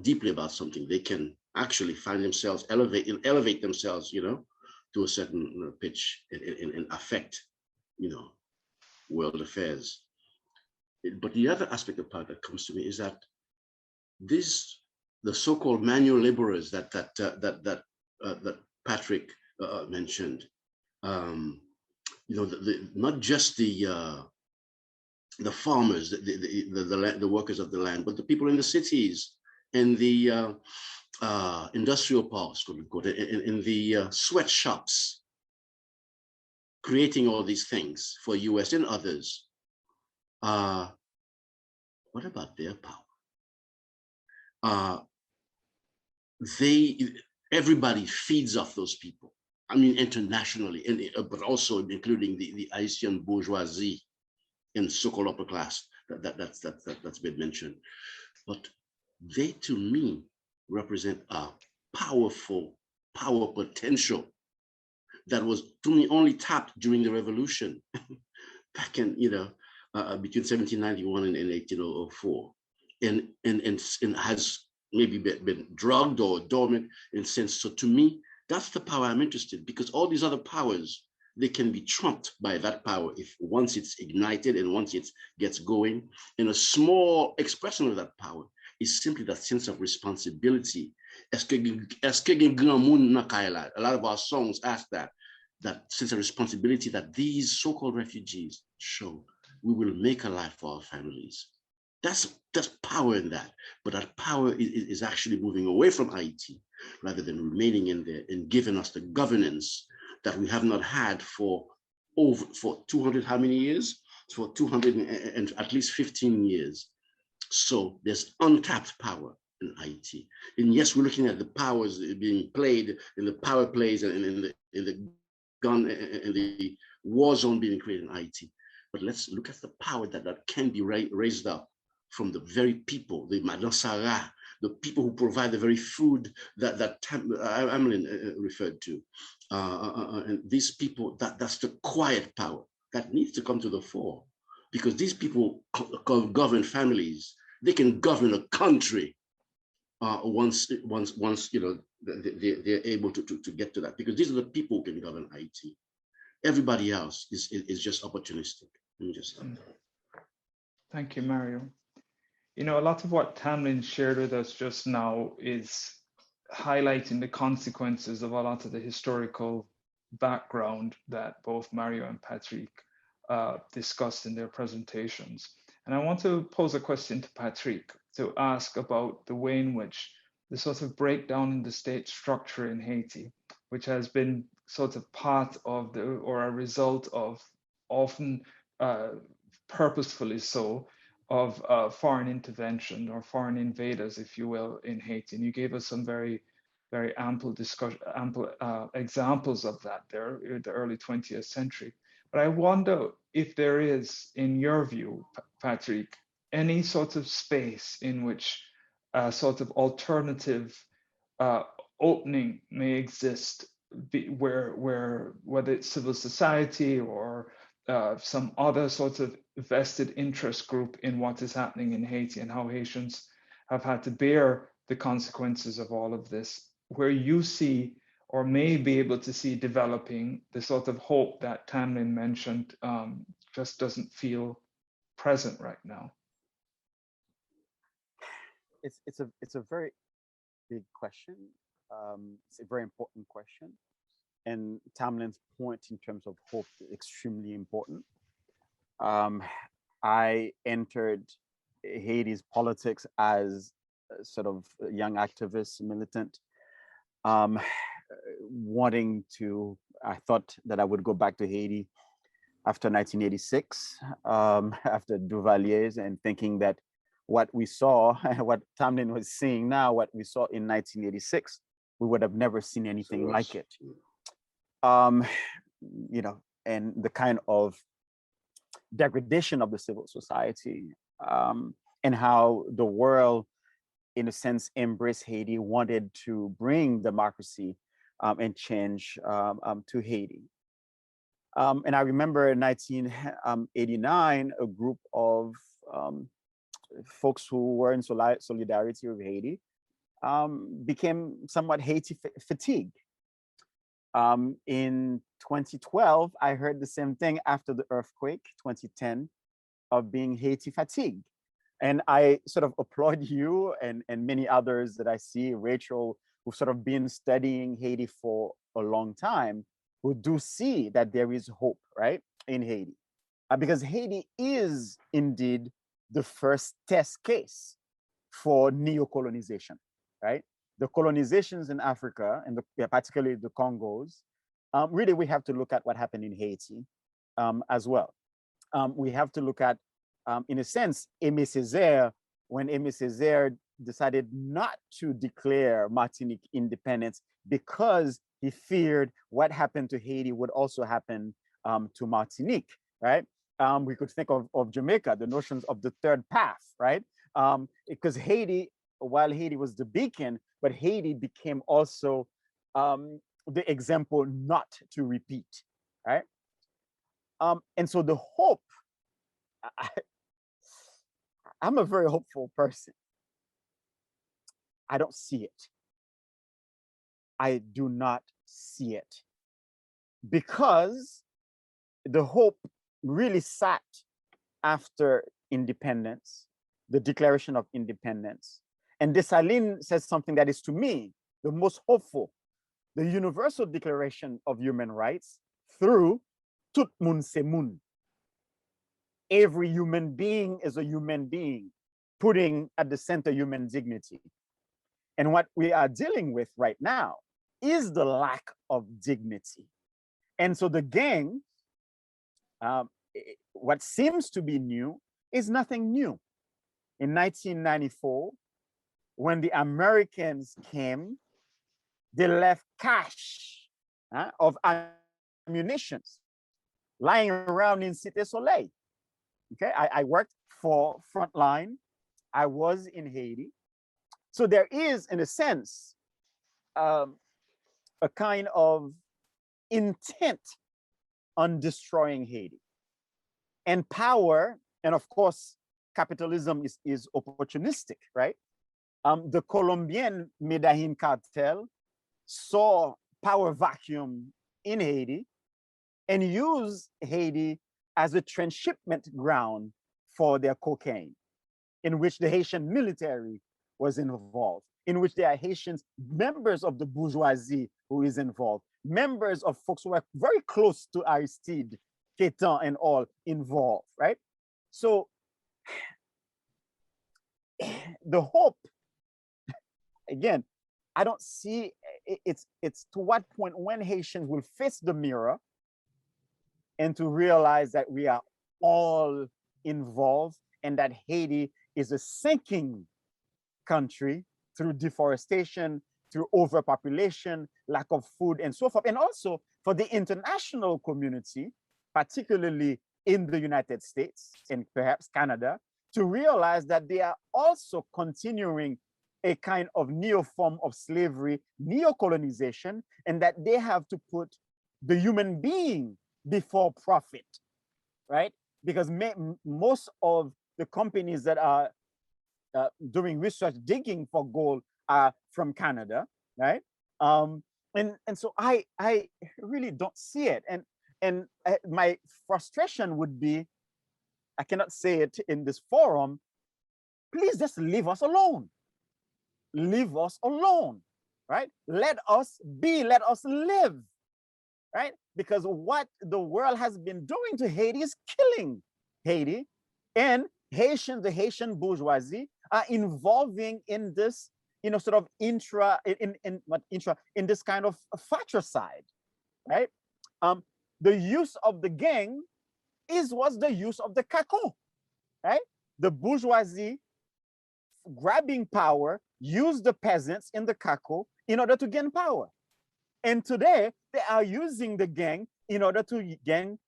deeply about something, they can actually find themselves elevate themselves, to a certain pitch and affect, world affairs. But the other aspect of power that comes to me is that the so-called manual laborers that Patrick mentioned, not just the farmers, the workers of the land, but the people in the cities, in the industrial parks, in the sweatshops, creating all these things for US and others. What about their power? Everybody feeds off those people. I mean, internationally, but also including the Haitian bourgeoisie and so-called upper class that's been mentioned. But they, to me, represent a powerful power potential that was, to me, only tapped during the revolution back in, between 1791 and 1804, and has maybe been drugged or dormant in a sense. So to me, that's the power I'm interested in, because all these other powers, they can be trumped by that power if once it's ignited and once it gets going. And a small expression of that power is simply that sense of responsibility. A lot of our songs ask that sense of responsibility that these so-called refugees show. We will make a life for our families. That's power in that. But that power is actually moving away from Haiti rather than remaining in there and giving us the governance that we have not had for 200, how many years? For 200 and at least 15 years. So there's untapped power in Haiti. And yes, we're looking at the powers being played in the power plays and in the gun and the war zone being created in Haiti. But let's look at the power that can be raised up from the very people, the Madansara, the people who provide the very food that Tamlynn referred to. And these people, that's the quiet power that needs to come to the fore, because these people govern families. They can govern a country once they're able to get to that, because these are the people who can govern Haiti. Everybody else is just opportunistic. Let me just stop there. Thank you, Mario. A lot of what Tamlynn shared with us just now is highlighting the consequences of a lot of the historical background that both Mario and Patrick discussed in their presentations. And I want to pose a question to Patrick to ask about the way in which the sort of breakdown in the state structure in Haiti, which has been sort of part of or a result of often purposefully so, of foreign intervention or foreign invaders, if you will, in Haiti. And you gave us some very, very ample discussion, ample examples of that there in the early 20th century. But I wonder if there is, in your view, Patrick, any sort of space in which a sort of alternative opening may exist, where whether it's civil society or some other sort of vested interest group in what is happening in Haiti and how Haitians have had to bear the consequences of all of this, where you see or may be able to see developing the sort of hope that Tamlynn mentioned, just doesn't feel present right now. It's a very big question. It's a very important question. And Tamlynn's point in terms of hope is extremely important. I entered Haiti's politics as a sort of a young activist, militant, wanting to, I thought that I would go back to Haiti after 1986, after Duvalier's, and thinking that what we saw, what Tamlynn was seeing now, what we saw in 1986, we would have never seen anything like it. You know, and the kind of degradation of the civil society, and how the world, in a sense, embraced Haiti, wanted to bring democracy and change to Haiti. And I remember in 1989, a group of folks who were in solidarity with Haiti became somewhat Haiti fatigued. In 2012, I heard the same thing after the earthquake, 2010, of being Haiti fatigued. And I sort of applaud you and many others that I see, Rachel, who've sort of been studying Haiti for a long time, who do see that there is hope, right, in Haiti. Because Haiti is indeed the first test case for neo-colonization, right? The colonizations in Africa, and particularly the Congos, really we have to look at what happened in Haiti as well. We have to look at, in a sense, Aimé Césaire, when Aimé Césaire decided not to declare Martinique independence because he feared what happened to Haiti would also happen to Martinique, right? We could think of Jamaica, the notions of the third path, right? Because Haiti, while Haiti was the beacon, but Haiti became also the example not to repeat, right? And so the hope, I'm a very hopeful person. I don't see it. I do not see it. Because the hope really sat after independence, the Declaration of Independence. And Dessalines says something that is, to me, the most hopeful, the Universal Declaration of Human Rights through tout moun se moun. Every human being is a human being, putting at the center human dignity. And what we are dealing with right now is the lack of dignity. And so the gang, what seems to be new is nothing new. In 1994, when the Americans came, they left cache of ammunition lying around in Cité Soleil. Okay, I worked for Frontline. I was in Haiti. So there is, in a sense, a kind of intent on destroying Haiti. And power, and of course, capitalism is opportunistic, right? The Colombian Medellin cartel saw power vacuum in Haiti and used Haiti as a transshipment ground for their cocaine, in which the Haitian military was involved, in which there are Haitians, members of the bourgeoisie who is involved, members of folks who are very close to Aristide, Kettle, and all involved, right? So the hope, again, I don't see, it's to what point when Haitians will face the mirror and to realize that we are all involved and that Haiti is a sinking country through deforestation, through overpopulation, lack of food, and so forth. And also for the international community, particularly in the United States and perhaps Canada, to realize that they are also continuing a kind of neo form of slavery, neo-colonization, and that they have to put the human being before profit, right? Because most of the companies that are doing research, digging for gold are from Canada, right? And so I really don't see it. And my frustration would be, I cannot say it in this forum, please just leave us alone. Leave us alone, right? Let us be, let us live, right? Because what the world has been doing to Haiti is killing Haiti, and Haitians, the Haitian bourgeoisie, are involving in this, sort of in this kind of fratricide, right? The use of the gang was the use of the caco, right? The bourgeoisie grabbing power, use the peasants in the caco in order to gain power. And today they are using the gang in order to gain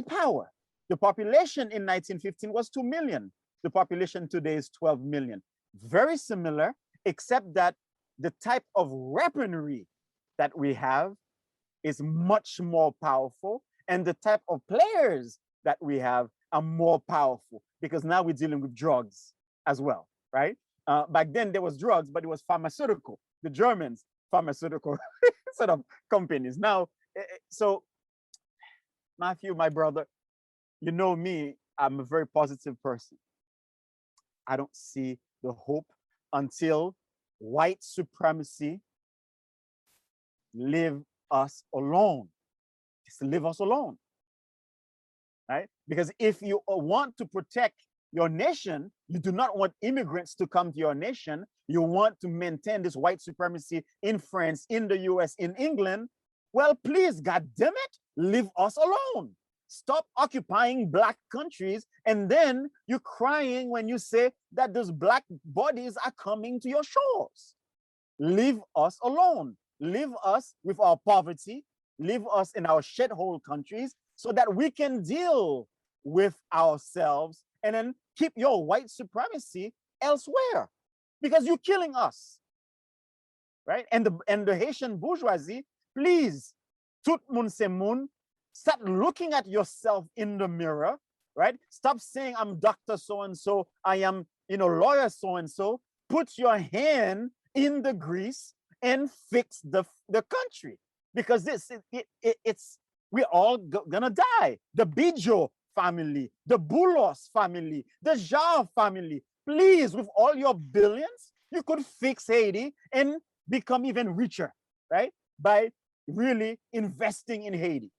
power. The population in 1915 was 2 million. The population today is 12 million. Very similar, except that the type of weaponry that we have is much more powerful, and the type of players that we have are more powerful, because now we're dealing with drugs as well, right? Back then there was drugs, but it was pharmaceutical. The Germans, pharmaceutical sort of companies. Now, so Matthew, my brother, you know me, I'm a very positive person. I don't see the hope until white supremacy leave us alone. Just leave us alone, right? Because if you want to protect your nation, you do not want immigrants to come to your nation. You want to maintain this white supremacy in France, in the US, in England. Well, please, God damn it, leave us alone. Stop occupying Black countries, and then you're crying when you say that those Black bodies are coming to your shores. Leave us alone. Leave us with our poverty. Leave us in our shithole countries so that we can deal with ourselves, and then keep your white supremacy elsewhere, because you're killing us, right? And the Haitian bourgeoisie, please, tout moun se moun, start looking at yourself in the mirror, right? Stop saying I'm Dr. So-and-so, I am, lawyer so-and-so. Put your hand in the grease and fix the country, because we're all gonna die. The Bijo family, the Boulos family, the Jar family, please, with all your billions, you could fix Haiti and become even richer, right? By really investing in Haiti.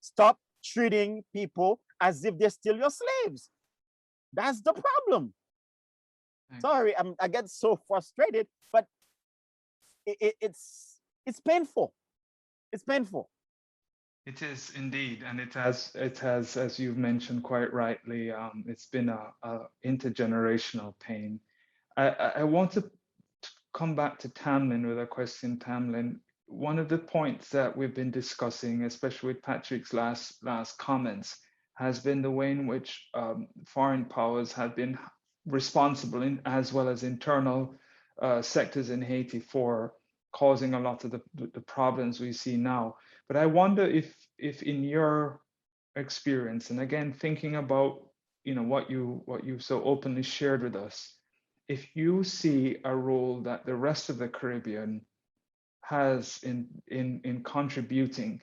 Stop treating people as if they're still your slaves. That's the problem. Sorry, I get so frustrated, but it's painful. It's painful. It is indeed, and it has, as you've mentioned quite rightly, it's been a intergenerational pain. I want to come back to Tamlynn with a question, Tamlynn. One of the points that we've been discussing, especially with Patrick's last comments, has been the way in which foreign powers have been responsible, as well as internal sectors in Haiti, for causing a lot of the problems we see now. But I wonder if in your experience, and again thinking about what you so openly shared with us, if you see a role that the rest of the Caribbean has in contributing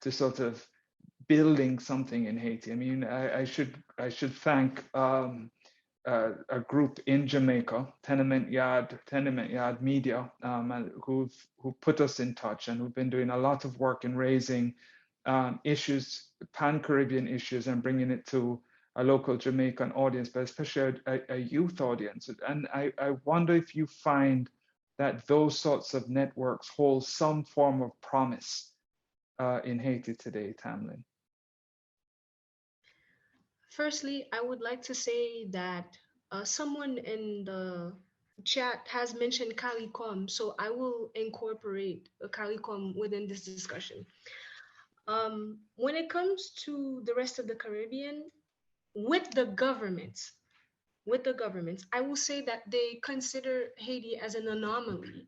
to sort of building something in Haiti. I mean, I should thank a group in Jamaica, Tenement Yard Media, who put us in touch, and who've been doing a lot of work in raising issues, Pan-Caribbean issues, and bringing it to a local Jamaican audience, but especially a youth audience. And I wonder if you find that those sorts of networks hold some form of promise in Haiti today, Tamlynn. Firstly, I would like to say that someone in the chat has mentioned CARICOM, so I will incorporate CARICOM within this discussion. When it comes to the rest of the Caribbean, with the governments, I will say that they consider Haiti as an anomaly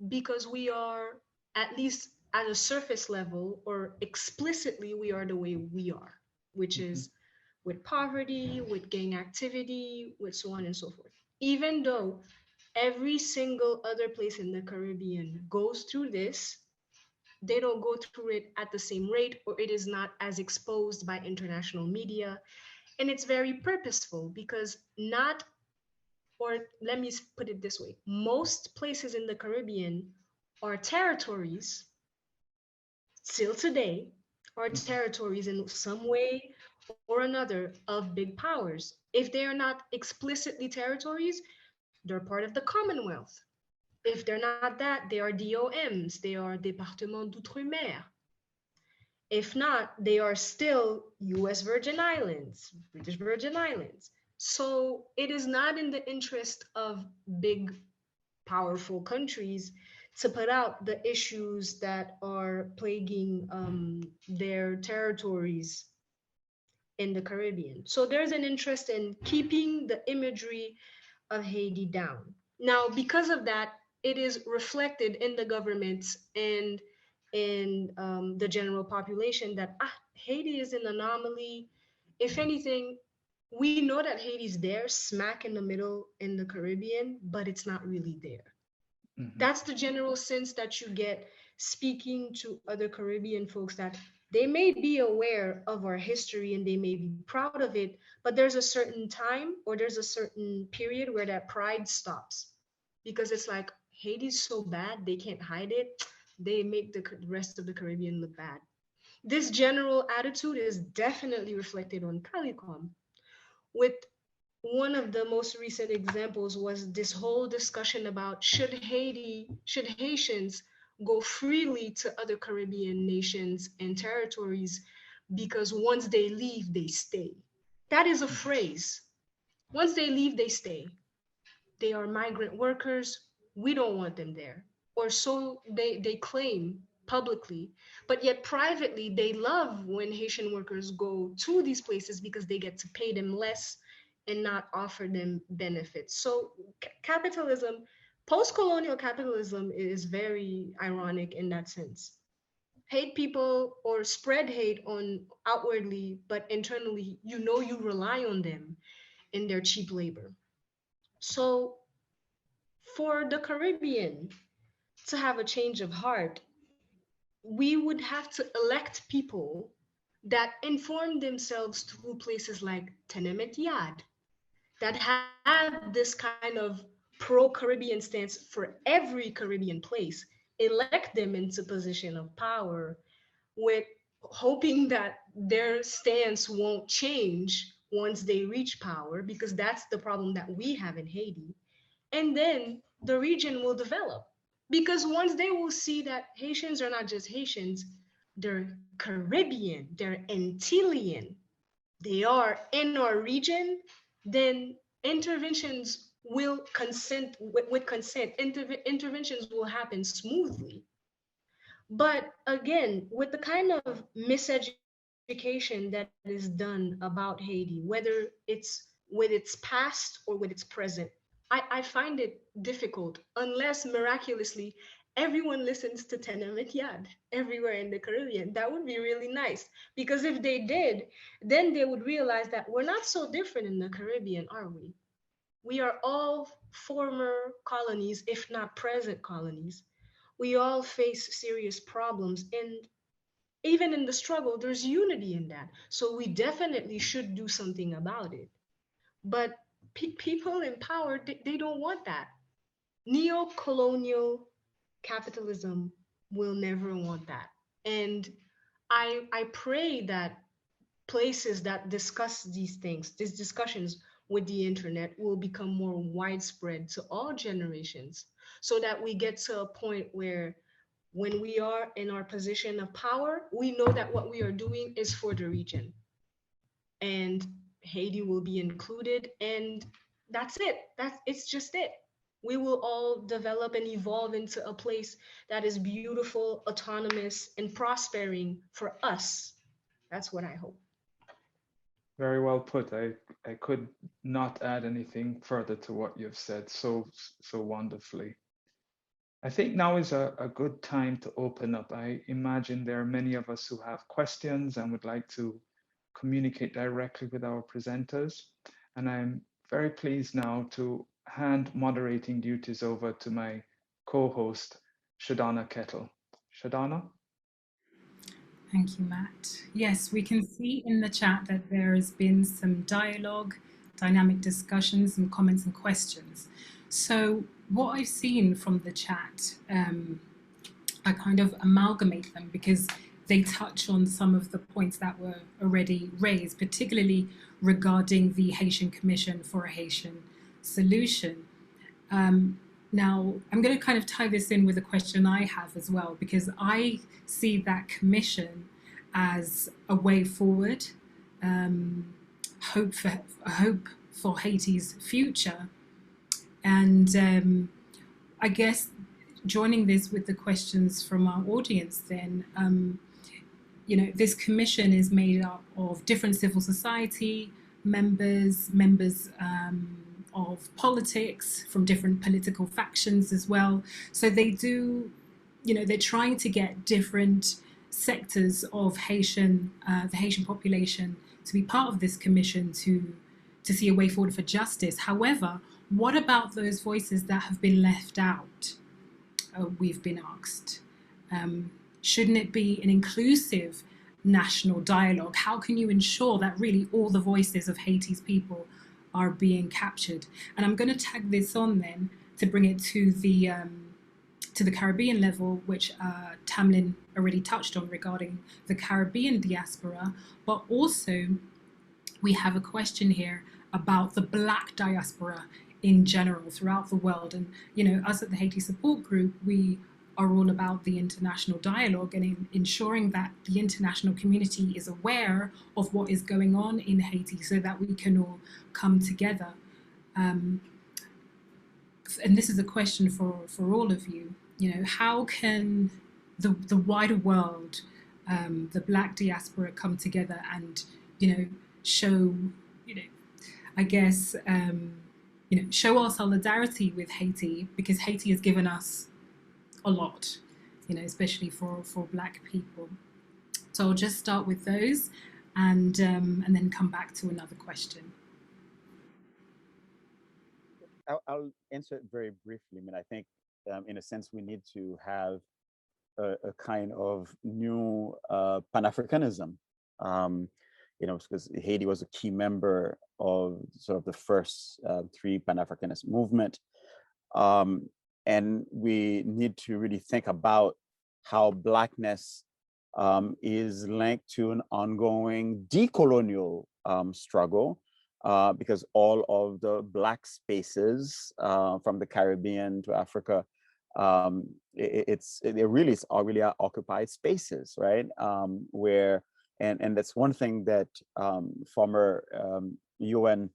because we are, at least at a surface level or explicitly, we are the way we are, which Mhm. is with poverty, with gang activity, with so on and so forth. Even though every single other place in the Caribbean goes through this, they don't go through it at the same rate, or it is not as exposed by international media. And it's very purposeful because not, or let me put it this way, most places in the Caribbean are territories still today, are Mhm. territories in some way or another of big powers. If they are not explicitly territories, they're part of the Commonwealth. If they're not that, they are DOMs, they are Département d'Outre-mer. If not, they are still US Virgin Islands, British Virgin Islands. So it is not in the interest of big, powerful countries to put out the issues that are plaguing their territories in the Caribbean. So there's an interest in keeping the imagery of Haiti down. Now, because of that, it is reflected in the governments and in the general population that Haiti is an anomaly. If anything, we know that Haiti's there, smack in the middle in the Caribbean, but it's not really there. Mhm. That's the general sense that you get speaking to other Caribbean folks, that they may be aware of our history and they may be proud of it, but there's a certain time or there's a certain period where that pride stops because it's like Haiti's so bad they can't hide it. They make the rest of the Caribbean look bad. This general attitude is definitely reflected on Calicom, with one of the most recent examples was this whole discussion about should Haitians go freely to other Caribbean nations and territories because once they leave, they stay. That is a Mhm. phrase. Once they leave, they stay. They are migrant workers. We don't want them there. Or so they claim publicly. But yet privately, they love when Haitian workers go to these places because they get to pay them less and not offer them benefits. So capitalism, post-colonial capitalism is very ironic in that sense. Hate people or spread hate on outwardly, but internally, you rely on them in their cheap labor. So for the Caribbean to have a change of heart, we would have to elect people that inform themselves through places like Tenement Yad, that have this kind of pro-Caribbean stance for every Caribbean place, elect them into position of power with hoping that their stance won't change once they reach power, because that's the problem that we have in Haiti. And then the region will develop. Because once they will see that Haitians are not just Haitians, they're Caribbean, they're Antillean, they are in our region, then interventions will consent with consent. Interventions will happen smoothly. But again, with the kind of miseducation that is done about Haiti, whether it's with its past or with its present, I find it difficult unless miraculously everyone listens to Tenement Yad everywhere in the Caribbean. That would be really nice. Because if they did, then they would realize that we're not so different in the Caribbean, are we? We are all former colonies, if not present colonies. We all face serious problems. And even in the struggle, there's unity in that. So we definitely should do something about it. But people in power, they don't want that. Neo-colonial capitalism will never want that. And I pray that places that discuss these things, these discussions with the internet, will become more widespread to all generations, so that we get to a point where when we are in our position of power, we know that what we are doing is for the region. and Haiti will be included, and that's it. It's just it. We will all develop and evolve into a place that is beautiful, autonomous, and prospering for us. That's what I hope. Very well put. I could not add anything further to what you've said so wonderfully. I think now is a good time to open up. I imagine there are many of us who have questions and would like to communicate directly with our presenters. And I'm very pleased now to hand moderating duties over to my co-host, Shodona Kettle. Shodona? Thank you, Matt. Yes, we can see in the chat that there has been some dialogue, dynamic discussions, some comments and questions. So what I've seen from the chat, I kind of amalgamate them because they touch on some of the points that were already raised, particularly regarding the Haitian Commission for a Haitian Solution. Now, I'm going to kind of tie this in with a question I have as well, because I see that commission as a way forward, hope for Haiti's future. And I guess joining this with the questions from our audience then, this commission is made up of different civil society members of politics from different political factions as well. So they do, they're trying to get different sectors of the Haitian population to be part of this commission to see a way forward for justice. However, what about those voices that have been left out? We've been asked. Shouldn't it be an inclusive national dialogue? How can you ensure that really all the voices of Haiti's people are being captured? And I'm going to tag this on then to bring it to the Caribbean level, which Tamlynn already touched on regarding the Caribbean diaspora, but also we have a question here about the Black diaspora in general throughout the world. And us at the Haiti Support Group, we are all about the international dialogue and ensuring that the international community is aware of what is going on in Haiti so that we can all come together. And this is a question for all of you. How can the wider world, the Black diaspora, come together and show I guess show our solidarity with Haiti, because Haiti has given us a lot, especially for Black people. So I'll just start with those and then come back to another question. I'll answer it very briefly. I mean, I think in a sense we need to have a kind of new Pan-Africanism, because Haiti was a key member of sort of the first three Pan-Africanist movement. And we need to really think about how Blackness is linked to an ongoing decolonial struggle, because all of the Black spaces from the Caribbean to Africa, they really are occupied spaces, right? Where and that's one thing that former UN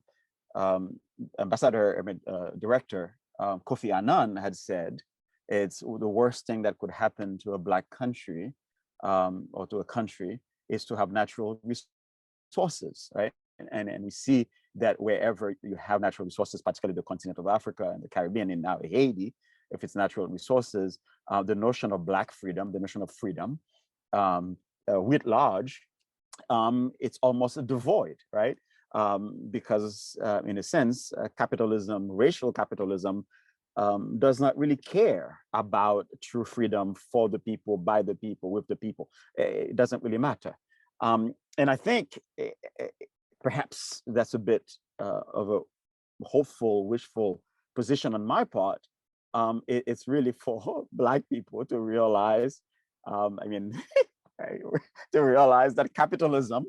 director Kofi Annan had said. It's the worst thing that could happen to a Black country or to a country is to have natural resources, right? And we see that wherever you have natural resources, particularly the continent of Africa and the Caribbean and now Haiti, if it's natural resources, the notion of Black freedom, the notion of freedom, writ large, it's almost devoid, right? Because in a sense, capitalism, racial capitalism, does not really care about true freedom for the people, by the people, with the people. It doesn't really matter. And I think perhaps that's a bit of a hopeful, wishful position on my part. It's really for Black people to realize, to realize that capitalism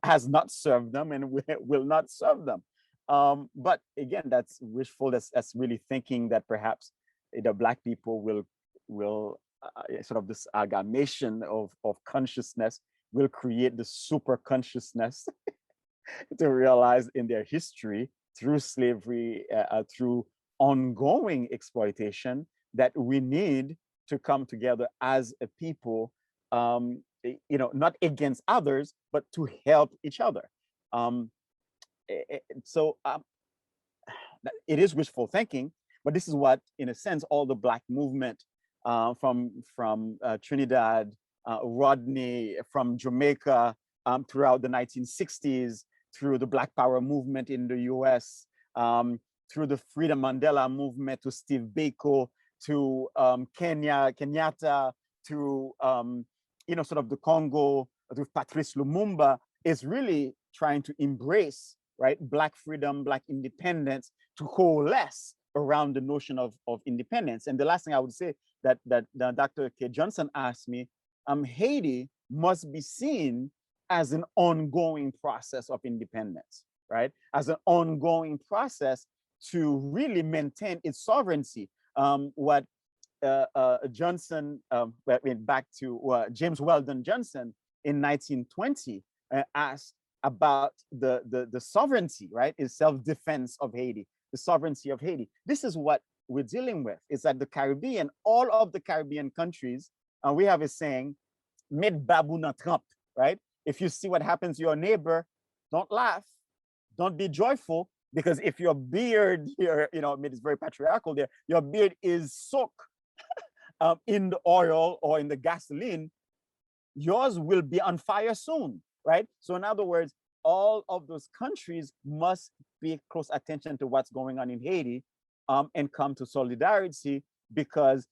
has not served them and will not serve them. But again, that's wishful. That's really thinking that perhaps the Black people will sort of this amalgamation of consciousness will create the super consciousness to realize in their history through slavery, through ongoing exploitation, that we need to come together as a people, not against others, but to help each other. So it is wishful thinking, but this is what, in a sense, all the Black movement from Trinidad, Rodney, from Jamaica, throughout the 1960s, through the Black Power movement in the US, through the Freedom Mandela movement, to Steve Biko, to Kenyatta, to sort of the Congo, to Patrice Lumumba, is really trying to embrace, right, Black freedom, Black independence, to coalesce around the notion of independence. And the last thing I would say that Dr. K. Johnson asked me, Haiti must be seen as an ongoing process of independence, right? As an ongoing process to really maintain its sovereignty. What Johnson, back to James Weldon Johnson in 1920 asked about the sovereignty, right? Is self-defense of Haiti, the sovereignty of Haiti. This is what we're dealing with. Is that the Caribbean, all of the Caribbean countries, we have a saying, "Met babou na trompe," right? If you see what happens to your neighbor, don't laugh, don't be joyful, because if your beard here, it's very patriarchal there, your beard is soaked in the oil or in the gasoline, yours will be on fire soon, right? So in other words, all of those countries must pay close attention to what's going on in Haiti, and come to solidarity, because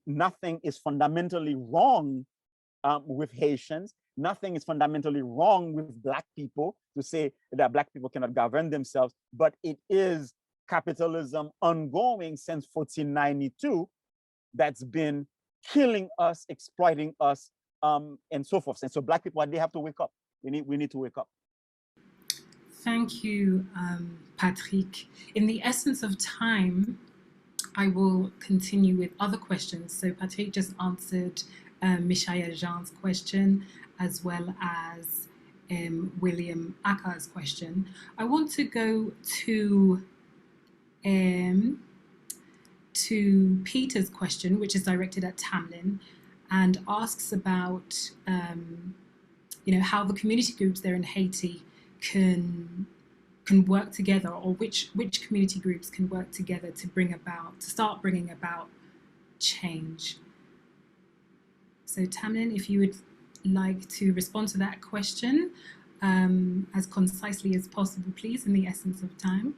nothing is fundamentally wrong with Haitians. Nothing is fundamentally wrong with Black people, to say that Black people cannot govern themselves, but it is capitalism ongoing since 1492 that's been killing us, exploiting us, and so forth. And so Black people, they have to wake up. We need to wake up. Thank you, Patrick. In the essence of time, I will continue with other questions. So Patrick just answered Michael Jean's question, as well as William Aka's question. I want to go to Peter's question, which is directed at Tamlynn, and asks about how the community groups there in Haiti can work together, or which community groups can work together to start bringing about change. So Tamlynn, if you would like to respond to that question as concisely as possible, please, in the essence of time.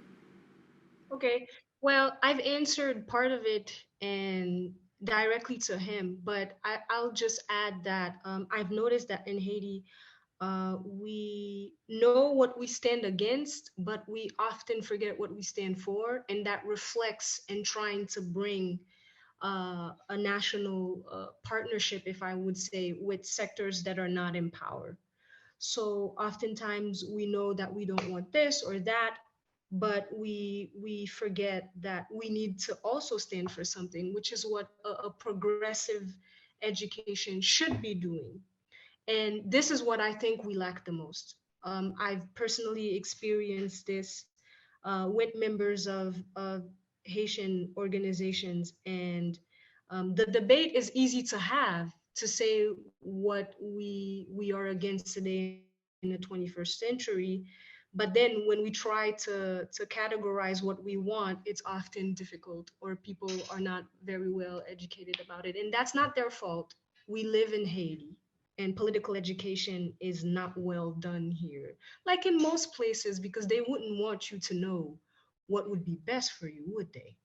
Okay, well, I've answered part of it and directly to him, but I'll just add that I've noticed that in Haiti, we know what we stand against, but we often forget what we stand for, and that reflects in trying to bring a national partnership, if I would say, with sectors that are not in power. So oftentimes we know that we don't want this or that, but we forget that we need to also stand for something, which is what a progressive education should be doing. And this is what I think we lack the most. I've personally experienced this with members of Haitian organizations, and the debate is easy to have, to say what we are against today in the 21st century. But then when we try to categorize what we want, it's often difficult, or people are not very well educated about it. And that's not their fault. We live in Haiti, and political education is not well done here, like in most places, because they wouldn't want you to know what would be best for you, would they?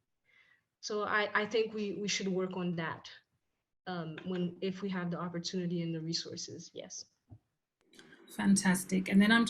So I think we should work on that if we have the opportunity and the resources. Yes. Fantastic. And then I'm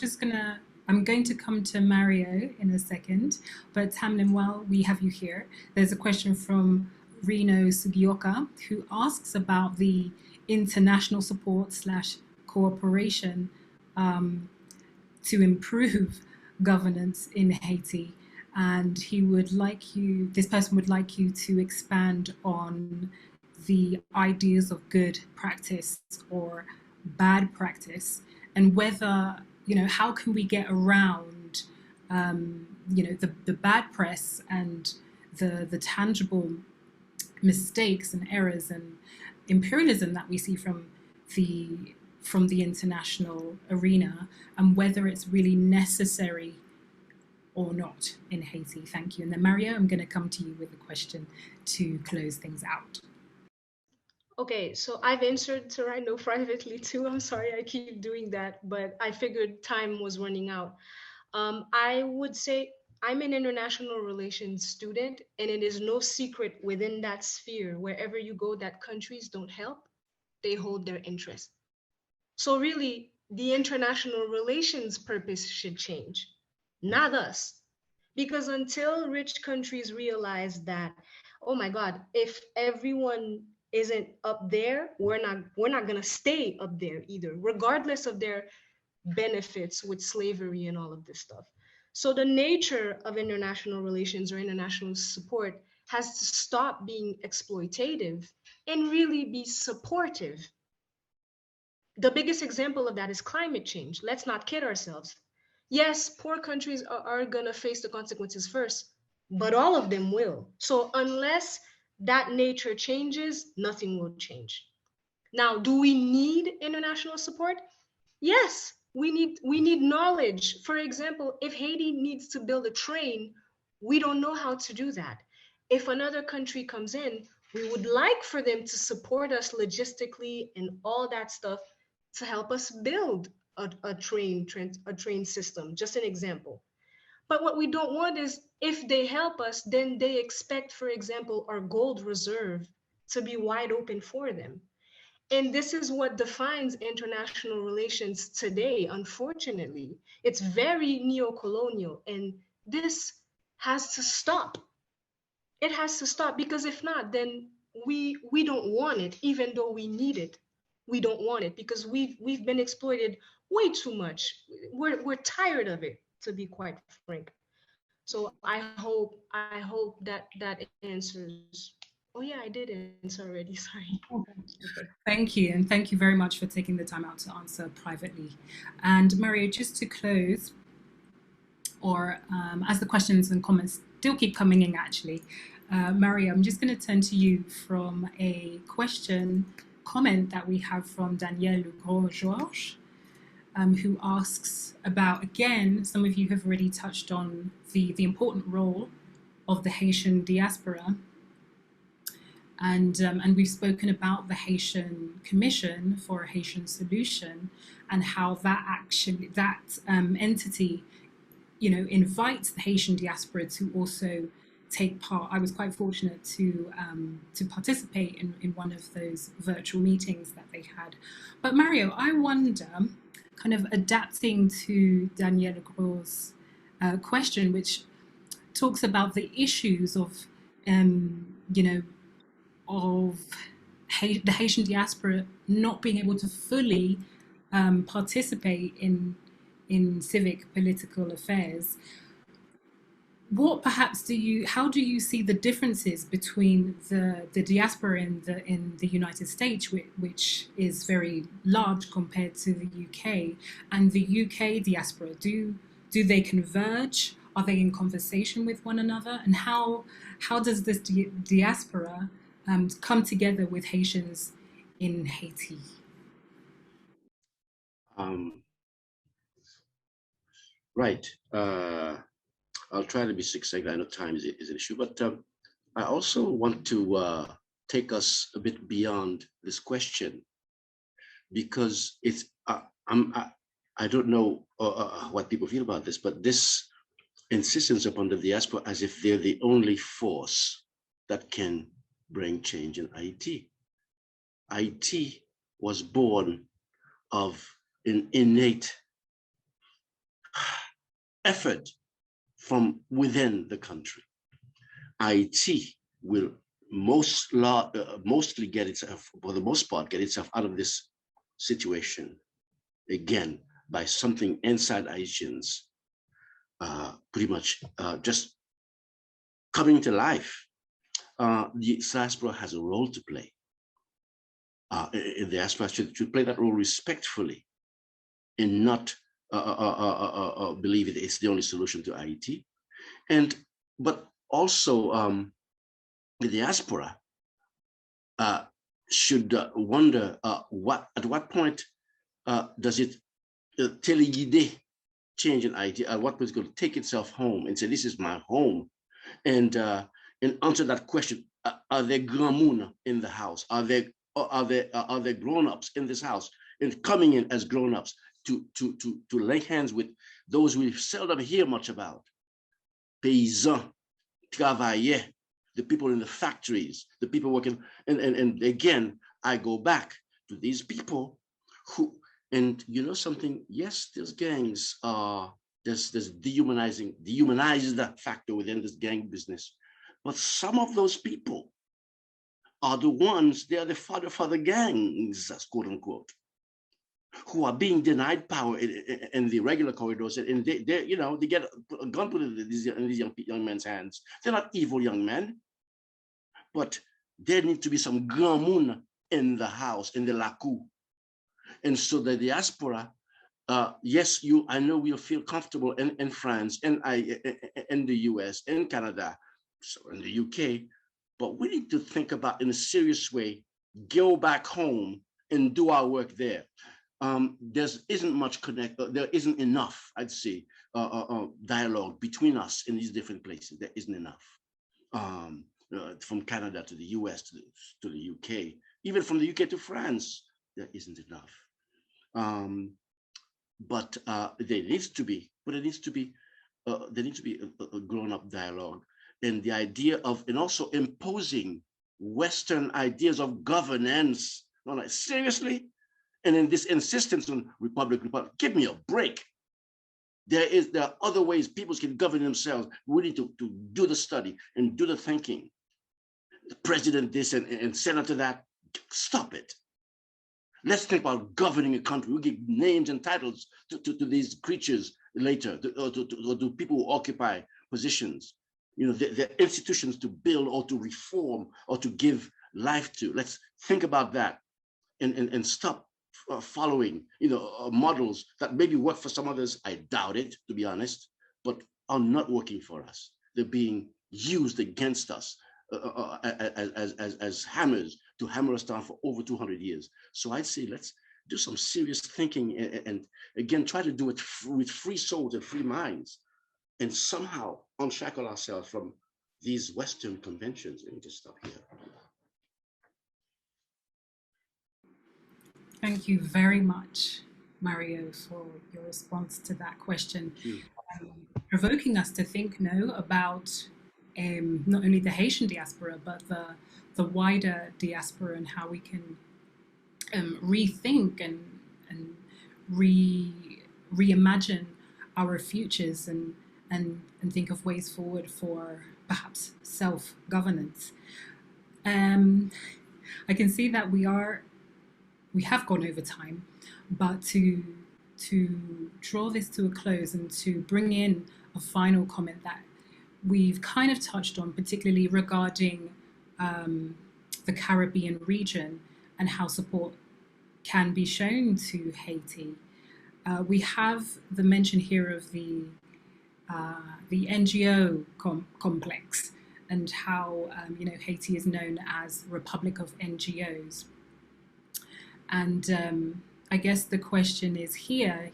going to come to Mario in a second, but Tamlynn, while we have you here, there's a question from Reno Sugioka, who asks about the international support / cooperation to improve governance in Haiti. And this person would like you to expand on the ideas of good practice, or bad practice, and whether, how can we get around, the bad press and the tangible mistakes and errors and imperialism that we see from the international arena, and whether it's really necessary or not in Haiti. Thank you. And then Mario, I'm going to come to you with a question to close things out. Okay, so I've answered Serrano privately too. I'm sorry I keep doing that, but I figured time was running out. I would say I'm an international relations student, and it is no secret within that sphere, wherever you go, that countries don't help, they hold their interest. So really, the international relations purpose should change, not us. Because until rich countries realize that, oh my God, if everyone isn't up there, we're not gonna stay up there either, regardless of their benefits with slavery and all of this stuff. So the nature of international relations or international support has to stop being exploitative and really be supportive. The biggest example of that is climate change. Let's not kid ourselves. Yes, poor countries are going to face the consequences first, but all of them will. So unless that nature changes, nothing will change. Now, do we need international support? Yes, we need knowledge. For example, if Haiti needs to build a train, we don't know how to do that. If another country comes in, we would like for them to support us logistically and all that stuff to help us build a train system, just an example. But what we don't want is, if they help us, then they expect, for example, our gold reserve to be wide open for them. And this is what defines international relations today, unfortunately. It's very neo-colonial, and this has to stop. It has to stop, because if not, then we don't want it, even though we need it. We don't want it because we've been exploited way too much. We're tired of it, to be quite frank. So I hope that answers. Oh yeah, I did answer already. Sorry. Okay. Thank you, and thank you very much for taking the time out to answer privately. And Mario, just to close, or as the questions and comments still keep coming in, actually, Mario, I'm just going to turn to you from a comment that we have from Danielle Gros-Georges, who asks about, again, some of you have already touched on the important role of the Haitian diaspora. And we've spoken about the Haitian Commission for a Haitian Solution, and how that entity, invites the Haitian diaspora to also take part. I was quite fortunate to participate in one of those virtual meetings that they had. But Mario, I wonder, kind of adapting to Danielle Gros' question, which talks about the issues of, of the Haitian diaspora not being able to fully participate in civic political affairs. How do you see the differences between the diaspora in the United States, which is very large compared to the UK, and the UK diaspora? Do they converge? Are they in conversation with one another? And how does this diaspora come together with Haitians in Haiti? Right. I'll try to be succinct. I know time is an issue, but I also want to take us a bit beyond this question, because it's I don't know what people feel about this, but this insistence upon the diaspora as if they're the only force that can bring change in Haiti. Haiti was born of an innate effort from within the country. Haiti will mostly get itself, for the most part, get itself out of this situation again by something inside Haitians, pretty much just coming to life. The diaspora has a role to play. in the diaspora should play that role respectfully and not believe it's the only solution to Haiti. But also the diaspora should wonder at what point does it teleguide change in Haiti? At what point it's going to take itself home and say, this is my home, and answer that question. Are there grand moon in the house? Are there grown-ups in this house and coming in as grown-ups to lay hands with those we seldom hear much about? Paysans, travailleurs, the people in the factories, the people working, and again, I go back to these people who, and you know something, yes, there's gangs, there's dehumanized factor within this gang business, but some of those people are the ones, they are the father gangs, quote unquote, who are being denied power in the regular corridors, and they get a gun put in these young men's hands. They're not evil young men, but there need to be some grand moon in the house, in the laku. And so the diaspora, yes, I know we'll feel comfortable in France, in the US, in Canada, so in the UK, but we need to think about, in a serious way, go back home and do our work there. There isn't enough, I'd say, dialogue between us in these different places. There isn't enough. From Canada to the US to the UK, even from the UK to France, there isn't enough. But there needs to be a grown-up dialogue, and the idea of, and also imposing Western ideas of governance. No, like, seriously? And then this insistence on republic, give me a break. There are other ways people can govern themselves. We need to do the study and do the thinking. The president this and senator that, stop it. Let's think about governing a country. We give names and titles to these creatures later, to people who occupy positions. You know, the institutions to build or to reform or to give life to. Let's think about that and stop following, models that maybe work for some others. I doubt it, to be honest, but are not working for us. They're being used against us as hammers to hammer us down for over 200 years. So I'd say let's do some serious thinking and again, try to do it with free souls and free minds, and somehow unshackle ourselves from these Western conventions. Let me just stop here. Thank you very much, Mario, for your response to that question, provoking us to think now about not only the Haitian diaspora, but the wider diaspora, and how we can rethink and reimagine our futures and think of ways forward for perhaps self-governance. I can see that we have gone over time, but to draw this to a close and to bring in a final comment that we've kind of touched on, particularly regarding the Caribbean region and how support can be shown to Haiti. We have the mention here of the NGO complex, and how Haiti is known as Republic of NGOs. And I guess the question is here,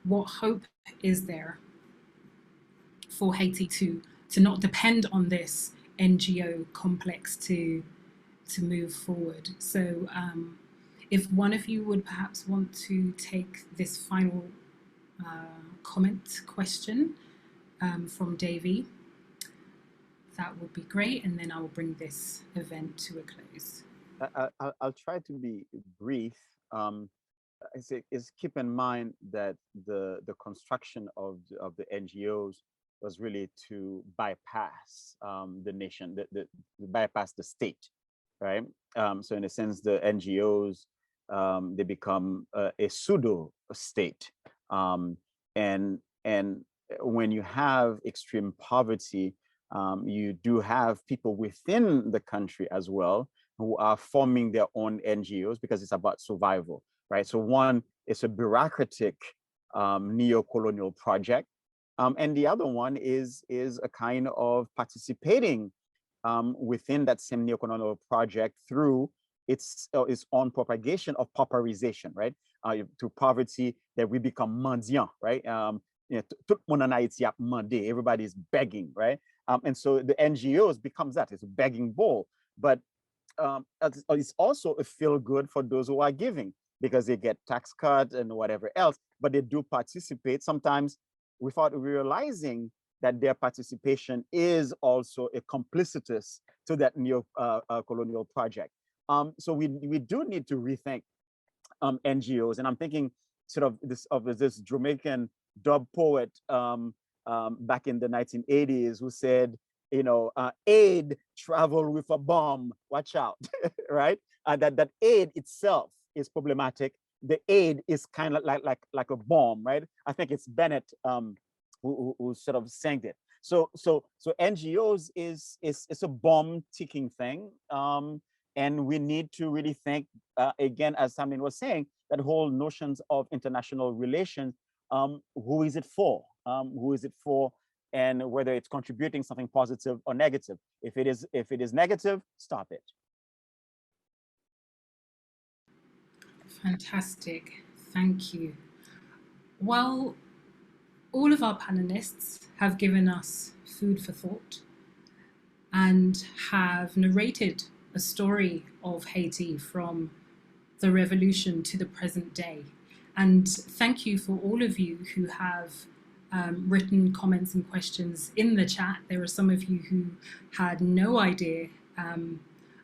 what hope is there for Haiti to not depend on this NGO complex to move forward? So if one of you would perhaps want to take this final comment question from Davey, that would be great, and then I will bring this event to a close. I'll try to be brief. Is keep in mind that the construction of the NGOs was really to bypass the nation, the bypass the state, right? So in a sense, the NGOs they become a pseudo state, and when you have extreme poverty, You do have people within the country as well who are forming their own NGOs because it's about survival, right? So one is a bureaucratic neo-colonial project, and the other one is a kind of participating within that same neo-colonial project through its own propagation of pauperization, right? Through poverty, that we become mendiant, right? Tout le monde en Haïti a demandé, everybody's begging, right? And so the NGOs becomes that, it's a begging bowl. But it's also a feel good for those who are giving because they get tax cut and whatever else, but they do participate sometimes without realizing that their participation is also a complicitous to that neo-colonial project. So we do need to rethink NGOs, and I'm thinking sort of this Jamaican dub poet back in the 1980s who said, aid travel with a bomb, watch out, right? That aid itself is problematic. The aid is kind of like a bomb, right? I think it's Bennett who sort of sang it. So NGOs is a bomb ticking thing. And we need to really think, again, as Tamlynn was saying, that whole notions of international relations, who is it for? Who is it for? And whether it's contributing something positive or negative. If it is negative, stop it. Fantastic, thank you. Well, all of our panelists have given us food for thought and have narrated a story of Haiti from the revolution to the present day. And thank you for all of you who have written comments and questions in the chat. There are some of you who had no idea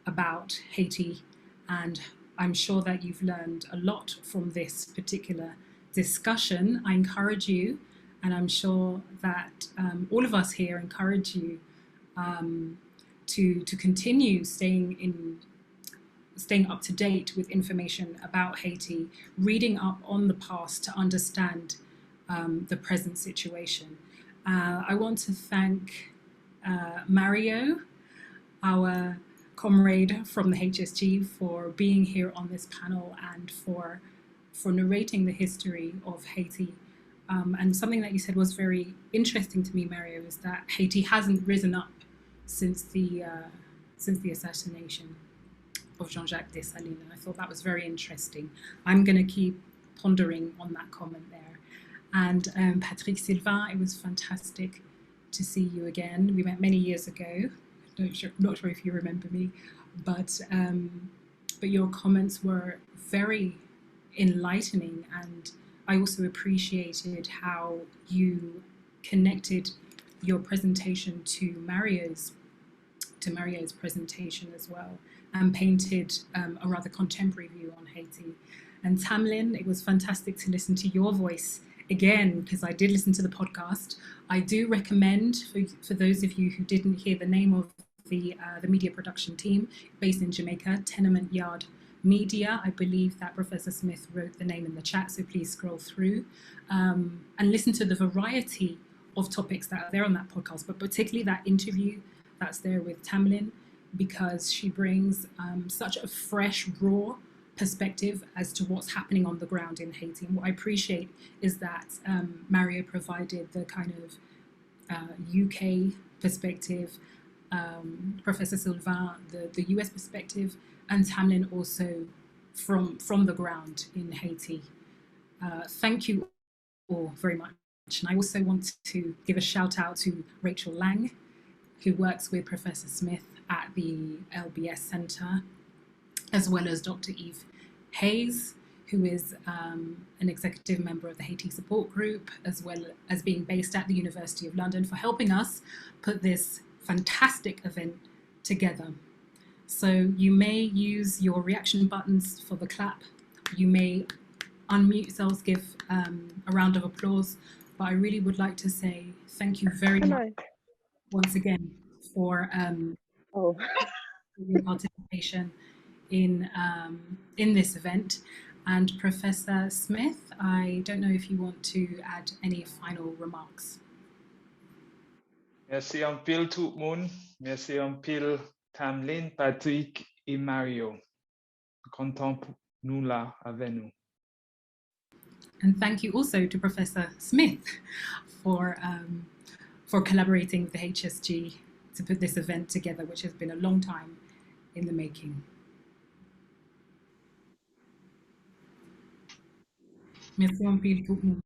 about Haiti, and I'm sure that you've learned a lot from this particular discussion. I encourage you, and I'm sure that all of us here encourage you to continue staying up to date with information about Haiti, reading up on the past to understand the present situation. I want to thank Mario, our comrade from the HSG, for being here on this panel and for narrating the history of Haiti. And something that you said was very interesting to me, Mario, is that Haiti hasn't risen up since the assassination of Jean-Jacques Dessalines. I thought that was very interesting. I'm going to keep pondering on that comment there. And Patrick Sylvain, it was fantastic to see you again. We met many years ago. Not sure if you remember me, but your comments were very enlightening, and I also appreciated how you connected your presentation to Mario's presentation as well, and painted a rather contemporary view on Haiti. And Tamlynn, it was fantastic to listen to your voice again, because I did listen to the podcast. I do recommend, for those of you who didn't hear the name of the media production team based in Jamaica, Tenement Yard Media. I believe that Professor Smith wrote the name in the chat, so please scroll through and listen to the variety of topics that are there on that podcast, but particularly that interview that's there with Tamlynn, because she brings such a fresh, raw perspective as to what's happening on the ground in Haiti. And what I appreciate is that Mario provided the kind of UK perspective, Professor Sylvain, the US perspective, and Tamlynn also from the ground in Haiti. Thank you all very much. And I also want to give a shout out to Rachel Lang, who works with Professor Smith at the LBS Center, as well as Dr. Eve Hayes, who is an executive member of the Haiti Support Group, as well as being based at the University of London, for helping us put this fantastic event together. So you may use your reaction buttons for the clap. You may unmute yourselves, give a round of applause, but I really would like to say thank you very much once again for your participation in this event. And Professor Smith, I don't know if you want to add any final remarks. Merci en pile tout le monde. Merci en pile Tamlynn, Patrick et Mario. Content pour nous là avec nous. And thank you also to Professor Smith for collaborating with the HSG to put this event together, which has been a long time in the making. Merci en pile tout le monde.